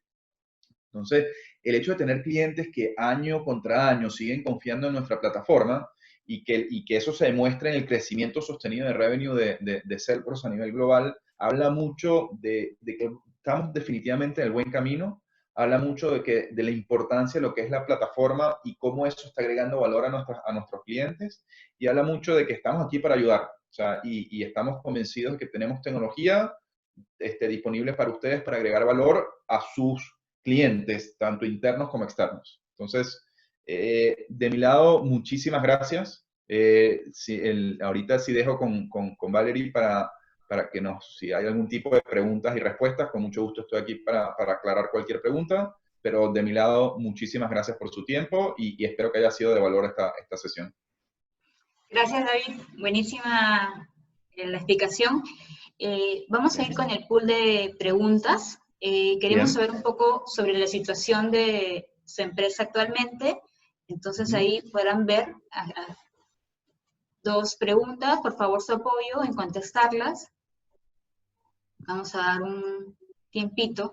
[SPEAKER 2] Entonces, el hecho de tener clientes que año contra año siguen confiando en nuestra plataforma y que eso se demuestre en el crecimiento sostenido de revenue de Salesforce a nivel global, habla mucho de que estamos definitivamente en el buen camino, habla mucho de la importancia de lo que es la plataforma y cómo eso está agregando valor a nuestros clientes, y habla mucho de que estamos aquí para ayudar. O sea, y estamos convencidos de que tenemos tecnología disponible para ustedes para agregar valor a sus clientes, tanto internos como externos. Entonces, de mi lado, muchísimas gracias. Ahorita sí dejo con Valerie para que si hay algún tipo de preguntas y respuestas, con mucho gusto estoy aquí para aclarar cualquier pregunta, pero de mi lado, muchísimas gracias por su tiempo y espero que haya sido de valor esta sesión.
[SPEAKER 1] Gracias, David. Buenísima la explicación. Vamos a ir con el pool de preguntas. Queremos saber un poco sobre la situación de su empresa actualmente. Entonces, ahí podrán ver 2 preguntas. Por favor, su apoyo en contestarlas. Vamos a dar un tiempito.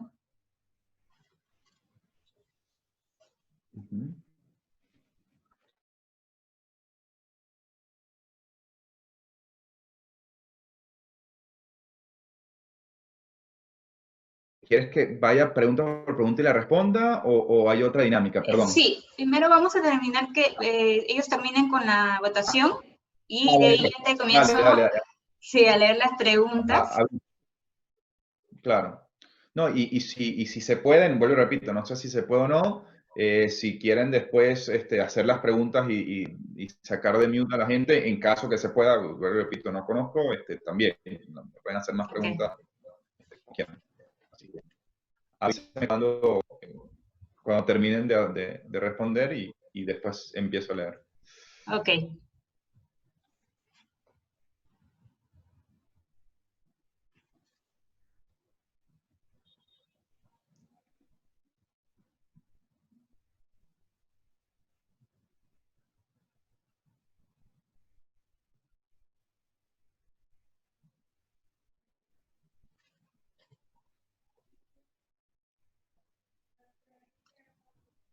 [SPEAKER 2] ¿Quieres que vaya pregunta por pregunta y la responda o hay otra dinámica? Perdón.
[SPEAKER 1] Sí, primero vamos a terminar que ellos terminen con la votación y de ahí te comienzo sí, a leer las preguntas.
[SPEAKER 2] Claro. No, y si se pueden, vuelvo y repito, no sé si se puede o no, si quieren después hacer las preguntas y sacar de mute a la gente, en caso que se pueda, vuelvo y repito, no conozco, también pueden hacer más preguntas. Así que avísenme cuando terminen de responder y después empiezo a leer.
[SPEAKER 1] Ok.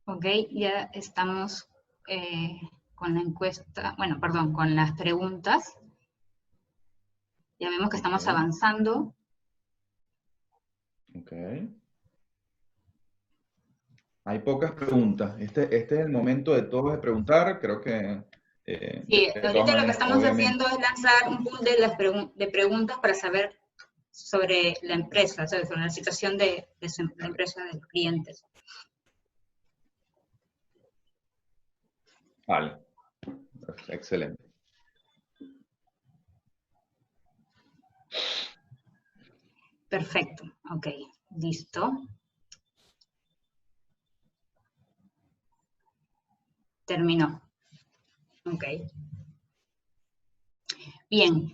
[SPEAKER 1] Ok, ya estamos con la encuesta, bueno, perdón, con las preguntas. Ya vemos que estamos avanzando.
[SPEAKER 2] Ok. Hay pocas preguntas. Este es el momento de todos de preguntar. Creo que...
[SPEAKER 1] sí, ahorita lo que estamos
[SPEAKER 2] obviamente
[SPEAKER 1] haciendo es lanzar un pool de preguntas para saber sobre la empresa, sobre la situación de la empresa de los clientes.
[SPEAKER 2] Vale. Excelente.
[SPEAKER 1] Perfecto. Ok, listo. Terminó. Ok. Bien.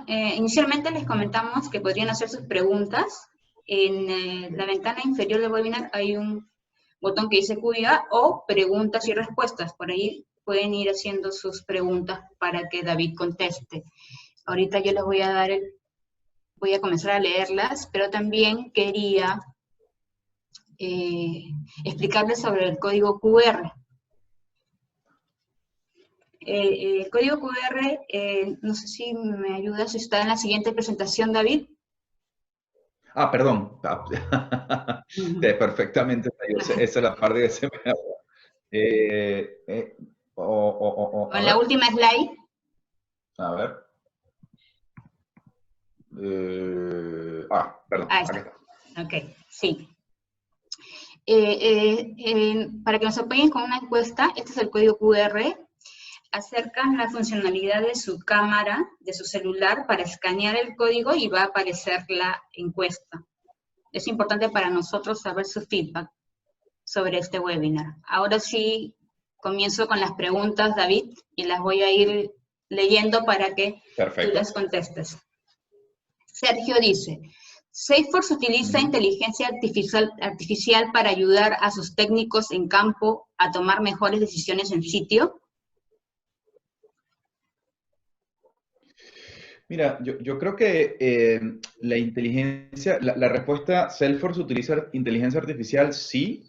[SPEAKER 1] Inicialmente les comentamos que podrían hacer sus preguntas. En la ventana inferior del webinar hay un botón que dice Q&A o preguntas y respuestas. Por ahí pueden ir haciendo sus preguntas para que David conteste. Ahorita yo les voy a dar voy a comenzar a leerlas, pero también quería explicarles sobre el código QR. El código QR, no sé si me ayuda, si está en la siguiente presentación, David.
[SPEAKER 2] Ah, perdón. Perfectamente. Esa es la parte que se me...
[SPEAKER 1] Con la última slide.
[SPEAKER 2] A ver. Perdón.
[SPEAKER 1] Ahí está. Ok, sí. Para que nos apoyen con una encuesta, este es el código QR. Acercan la funcionalidad de su cámara, de su celular, para escanear el código y va a aparecer la encuesta. Es importante para nosotros saber su feedback sobre este webinar. Ahora sí, comienzo con las preguntas, David, y las voy a ir leyendo para que tú las contestes. Sergio dice, ¿Salesforce utiliza inteligencia artificial para ayudar a sus técnicos en campo a tomar mejores decisiones en sitio?
[SPEAKER 2] Mira, yo creo que la inteligencia, la respuesta, Salesforce utiliza inteligencia artificial, sí,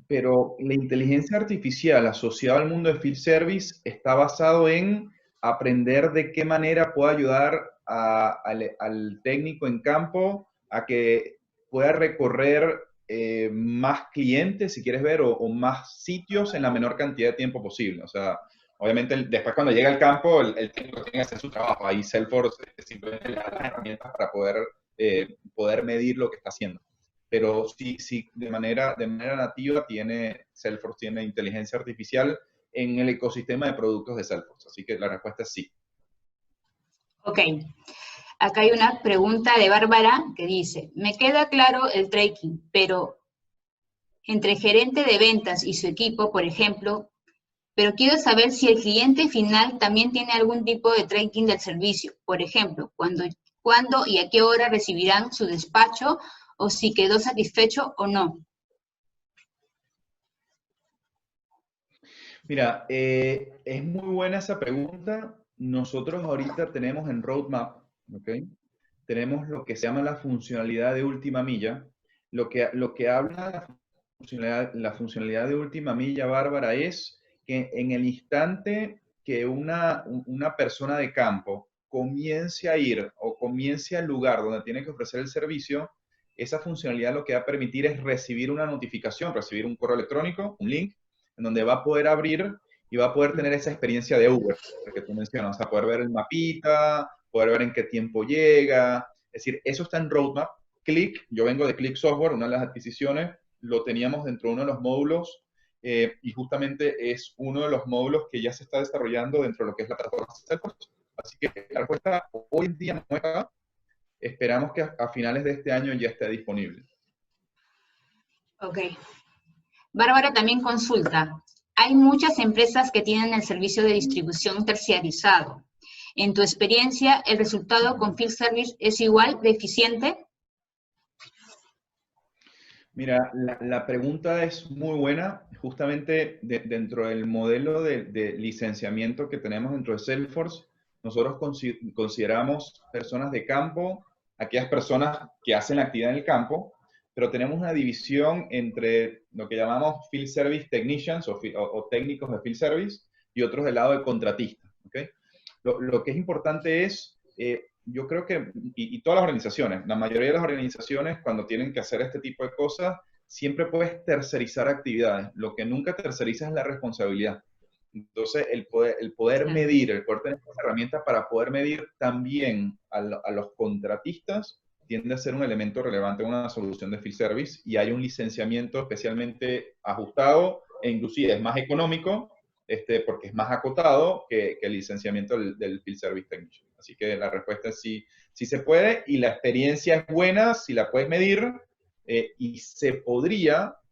[SPEAKER 2] pero la inteligencia artificial asociada al mundo de Field Service está basado en aprender de qué manera puede ayudar al técnico en campo a que pueda recorrer más clientes, si quieres ver, o más sitios en la menor cantidad de tiempo posible. O sea, obviamente, después cuando llega al campo, el técnico tiene que hacer su trabajo. Ahí Salesforce simplemente le da las herramientas para poder medir lo que está haciendo. Pero sí de manera nativa Salesforce tiene inteligencia artificial en el ecosistema de productos de Salesforce. Así que la respuesta es sí.
[SPEAKER 1] Ok. Acá hay una pregunta de Bárbara que dice, me queda claro el tracking, pero entre gerente de ventas y su equipo, por ejemplo, pero quiero saber si el cliente final también tiene algún tipo de tracking del servicio. Por ejemplo, cuándo y a qué hora recibirán su despacho o si quedó satisfecho o no.
[SPEAKER 2] Mira, es muy buena esa pregunta. Nosotros ahorita tenemos en Roadmap, ¿ok? Tenemos lo que se llama la funcionalidad de última milla. Lo que habla la funcionalidad de última milla, Bárbara, es que en el instante que una persona de campo comience a ir o comience al lugar donde tiene que ofrecer el servicio, esa funcionalidad lo que va a permitir es recibir una notificación, recibir un correo electrónico, un link, en donde va a poder abrir y va a poder tener esa experiencia de Uber, que tú mencionas, o sea, poder ver el mapita, poder ver en qué tiempo llega. Es decir, eso está en Roadmap. Click, yo vengo de Click Software, una de las adquisiciones, lo teníamos dentro de uno de los módulos y justamente es uno de los módulos que ya se está desarrollando dentro de lo que es la plataforma Salesforce. Así que la respuesta hoy en día no está. Esperamos que a finales de este año ya esté disponible.
[SPEAKER 1] Ok. Bárbara también consulta. Hay muchas empresas que tienen el servicio de distribución terciarizado. En tu experiencia, ¿el resultado con Field Service es igual de eficiente?
[SPEAKER 2] Mira, la pregunta es muy buena. Justamente dentro del modelo de licenciamiento que tenemos dentro de Salesforce, nosotros consideramos personas de campo, aquellas personas que hacen la actividad en el campo, pero tenemos una división entre lo que llamamos Field Service Technicians o técnicos de Field Service y otros del lado de contratistas. ¿Okay? Lo que es importante es yo creo que, y todas las organizaciones, la mayoría de las organizaciones cuando tienen que hacer este tipo de cosas, siempre puedes tercerizar actividades. Lo que nunca tercerizas es la responsabilidad. Entonces, el poder medir, el poder tener esa herramienta para poder medir también a los contratistas tiende a ser un elemento relevante en una solución de field service y hay un licenciamiento especialmente ajustado e inclusive es más económico porque es más acotado que el licenciamiento del Field Service Technician. Así que la respuesta es sí, sí se puede y la experiencia es buena si la puedes medir y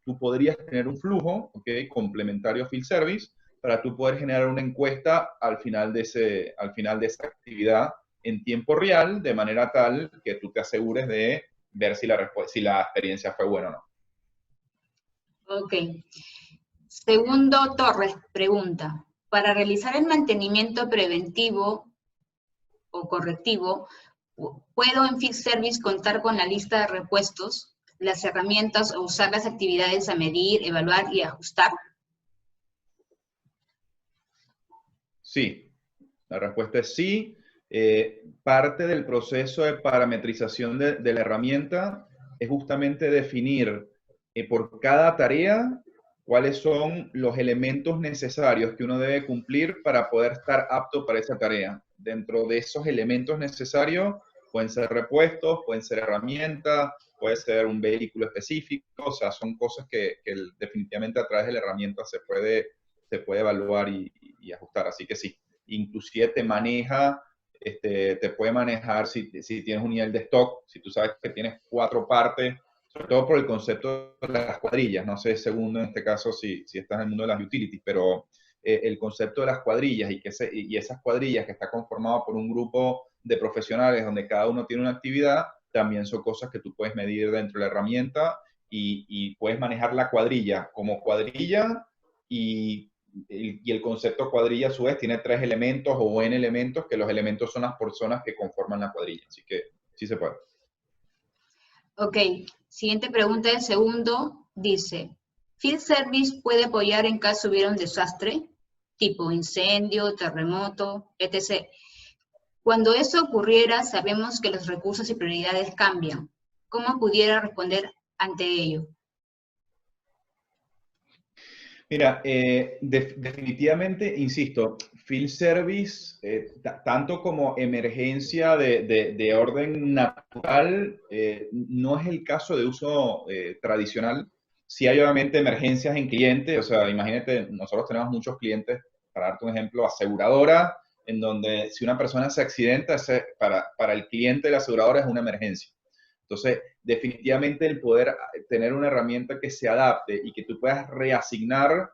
[SPEAKER 2] tú podrías tener un flujo complementario a Field Service para tú poder generar una encuesta al final de esa actividad en tiempo real, de manera tal que tú te asegures de ver si la experiencia fue buena o no.
[SPEAKER 1] Ok. Segundo Torres pregunta, para realizar el mantenimiento preventivo o correctivo, ¿puedo en Field Service contar con la lista de repuestos, las herramientas o usar las actividades a medir, evaluar y ajustar?
[SPEAKER 2] Sí, la respuesta es sí. Parte del proceso de parametrización de la herramienta es justamente definir por cada tarea cuáles son los elementos necesarios que uno debe cumplir para poder estar apto para esa tarea. Dentro de esos elementos necesarios pueden ser repuestos, pueden ser herramientas, puede ser un vehículo específico, o sea, son cosas que definitivamente a través de la herramienta se puede evaluar y ajustar. Así que sí, inclusive te maneja, te puede manejar si tienes un nivel de stock, si tú sabes que tienes 4 partes, sobre todo por el concepto de las cuadrillas. No sé, segundo en este caso, si estás en el mundo de las utilities, pero el concepto de las cuadrillas y esas cuadrillas que está conformado por un grupo de profesionales donde cada uno tiene una actividad, también son cosas que tú puedes medir dentro de la herramienta y puedes manejar la cuadrilla como cuadrilla y el concepto cuadrilla a su vez tiene 3 elementos o n elementos, que los elementos son las personas que conforman la cuadrilla. Así que sí se puede.
[SPEAKER 1] Ok, siguiente pregunta del segundo, dice, ¿Field Service puede apoyar en caso hubiera un desastre, tipo incendio, terremoto, etc.? Cuando eso ocurriera, sabemos que los recursos y prioridades cambian. ¿Cómo pudiera responder ante ello?
[SPEAKER 2] Mira, definitivamente, insisto, Field Service, tanto como emergencia de orden natural, no es el caso de uso tradicional. Sí hay obviamente emergencias en clientes, o sea, imagínate, nosotros tenemos muchos clientes, para darte un ejemplo, aseguradora, en donde si una persona se accidenta, para el cliente de la aseguradora es una emergencia. Entonces, definitivamente el poder tener una herramienta que se adapte y que tú puedas reasignar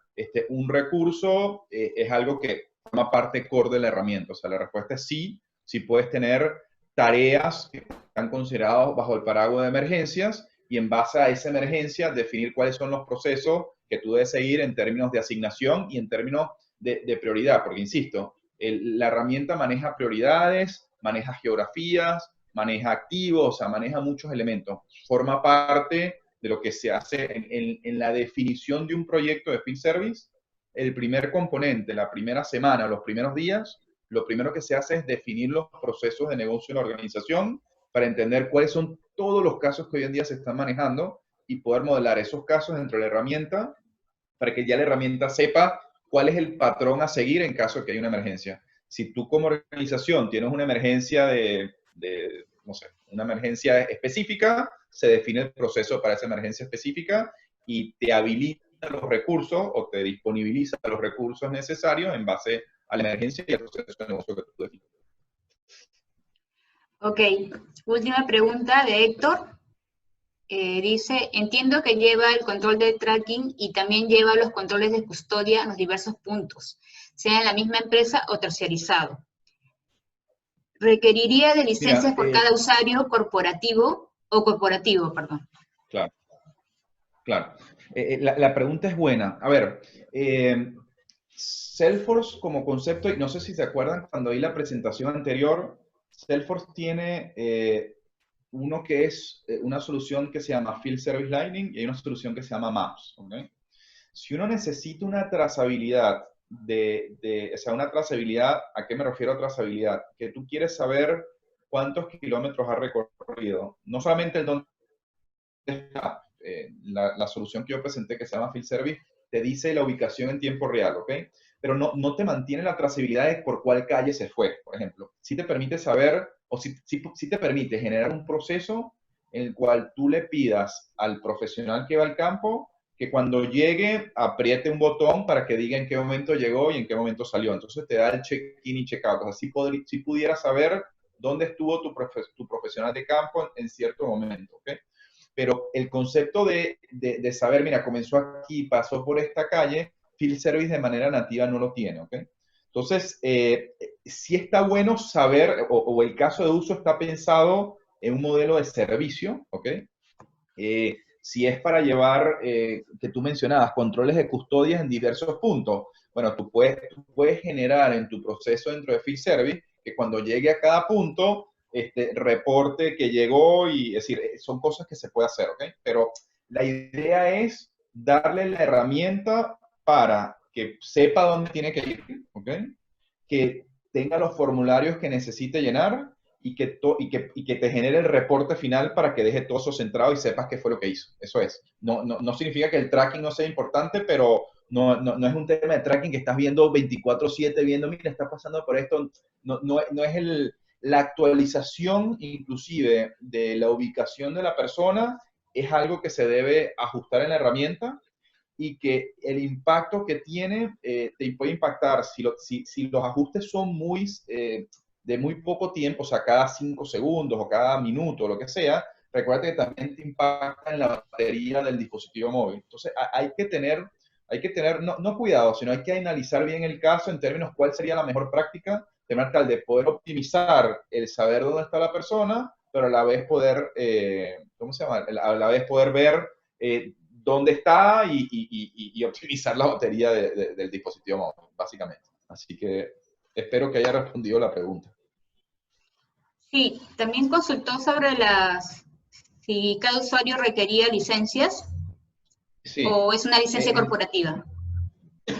[SPEAKER 2] un recurso es algo que forma parte core de la herramienta. O sea, la respuesta es sí, sí puedes tener tareas que están consideradas bajo el paraguas de emergencias y en base a esa emergencia definir cuáles son los procesos que tú debes seguir en términos de asignación y en términos de prioridad. Porque, insisto, la herramienta maneja prioridades, maneja geografías, maneja activos, o sea, maneja muchos elementos. Forma parte de lo que se hace en la definición de un proyecto de Field Service. El primer componente, la primera semana, los primeros días, lo primero que se hace es definir los procesos de negocio en la organización para entender cuáles son todos los casos que hoy en día se están manejando y poder modelar esos casos dentro de la herramienta para que ya la herramienta sepa cuál es el patrón a seguir en caso de que haya una emergencia. Si tú como organización tienes una emergencia no sé, una emergencia específica, se define el proceso para esa emergencia específica y te habilita los recursos o te disponibiliza los recursos necesarios en base a la emergencia y al proceso de negocio que tú defines.
[SPEAKER 1] Ok, última pregunta de Héctor. Dice, entiendo que lleva el control de tracking y también lleva los controles de custodia en los diversos puntos, sea en la misma empresa o terciarizado. ¿Requeriría de licencias por cada usuario corporativo o corporativo, perdón?
[SPEAKER 2] Claro, claro. La pregunta es buena. A ver, Salesforce como concepto, y no sé si se acuerdan cuando vi la presentación anterior, Salesforce tiene uno que es una solución que se llama Field Service Lightning y hay una solución que se llama Maps. ¿Okay? Si uno necesita una trazabilidad o sea, una trazabilidad, ¿a qué me refiero a trazabilidad? Que tú quieres saber cuántos kilómetros ha recorrido, no solamente el dónde está, la solución que yo presenté que se llama Field Service te dice la ubicación en tiempo real, ¿ok? Pero no te mantiene la trazabilidad de por cuál calle se fue, por ejemplo. Sí te permite saber, o sí te permite generar un proceso en el cual tú le pidas al profesional que va al campo que cuando llegue apriete un botón para que diga en qué momento llegó y en qué momento salió. Entonces te da el check-in y check-out. O sea, sí pudiera saber dónde estuvo tu profesional de campo en cierto momento, ¿ok? Pero el concepto de saber, mira, comenzó aquí, pasó por esta calle, Field Service de manera nativa no lo tiene, ¿ok? Entonces, sí está bueno saber, o el caso de uso está pensado en un modelo de servicio, ¿ok? Si es para llevar, que tú mencionabas, controles de custodias en diversos puntos, bueno, tú puedes generar en tu proceso dentro de Field Service que cuando llegue a cada punto, reporte que llegó y es decir, son cosas que se puede hacer, ¿ok? Pero la idea es darle la herramienta para que sepa dónde tiene que ir, ¿ok? Que tenga los formularios que necesite llenar y que te genere el reporte final para que deje todo eso centrado y sepas qué fue lo que hizo. Eso es. No significa que el tracking no sea importante, pero no es un tema de tracking que estás viendo 24/7, viendo, mira, está pasando por esto. No es la actualización inclusive de la ubicación de la persona es algo que se debe ajustar en la herramienta y que el impacto que tiene te puede impactar si los ajustes son de muy poco tiempo, o sea, cada 5 segundos o cada minuto, lo que sea. Recuerda que también te impacta en la batería del dispositivo móvil. Entonces, hay que tener no cuidado, sino hay que analizar bien el caso en términos cuál sería la mejor práctica, de manera tal de poder optimizar el saber dónde está la persona, pero a la vez poder, ¿cómo se llama? A la vez poder ver dónde está y optimizar la batería del dispositivo móvil, básicamente. Así que espero que haya respondido la pregunta.
[SPEAKER 1] Sí, también consultó sobre si cada usuario requería licencias
[SPEAKER 2] Sí.
[SPEAKER 1] o es una licencia corporativa.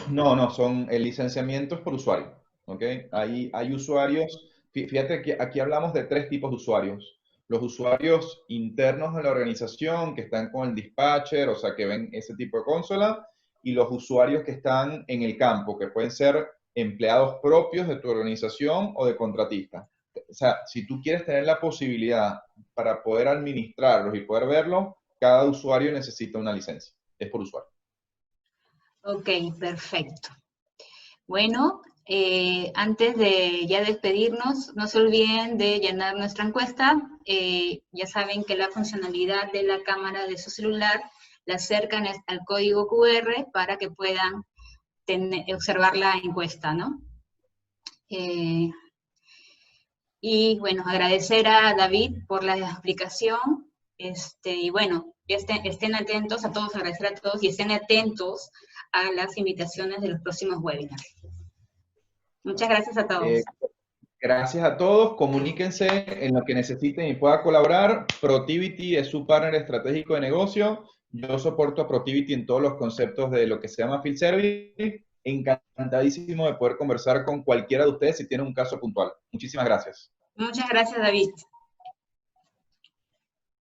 [SPEAKER 2] No, son el licenciamiento es por usuario, ¿ok? Hay usuarios, fíjate que aquí hablamos de 3 tipos de usuarios. Los usuarios internos de la organización que están con el dispatcher, o sea, que ven ese tipo de consola, y los usuarios que están en el campo, que pueden ser empleados propios de tu organización o de contratistas. O sea, si tú quieres tener la posibilidad para poder administrarlos y poder verlos, cada usuario necesita una licencia. Es por usuario.
[SPEAKER 1] Ok, perfecto. Bueno, antes de ya despedirnos, no se olviden de llenar nuestra encuesta. Ya saben que la funcionalidad de la cámara de su celular la acercan al código QR para que puedan observar la encuesta, ¿no? Y bueno, agradecer a David por la explicación. Y bueno, estén atentos a todos, agradecer a todos y estén atentos a las invitaciones de los próximos webinars. Muchas gracias a todos.
[SPEAKER 2] Gracias a todos. Comuníquense en lo que necesiten y pueda colaborar. Protiviti es su partner estratégico de negocio. Yo soporto a Protiviti en todos los conceptos de lo que se llama Field Service. Encantadísimo de poder conversar con cualquiera de ustedes si tienen un caso puntual. Muchísimas gracias.
[SPEAKER 1] Muchas gracias, David.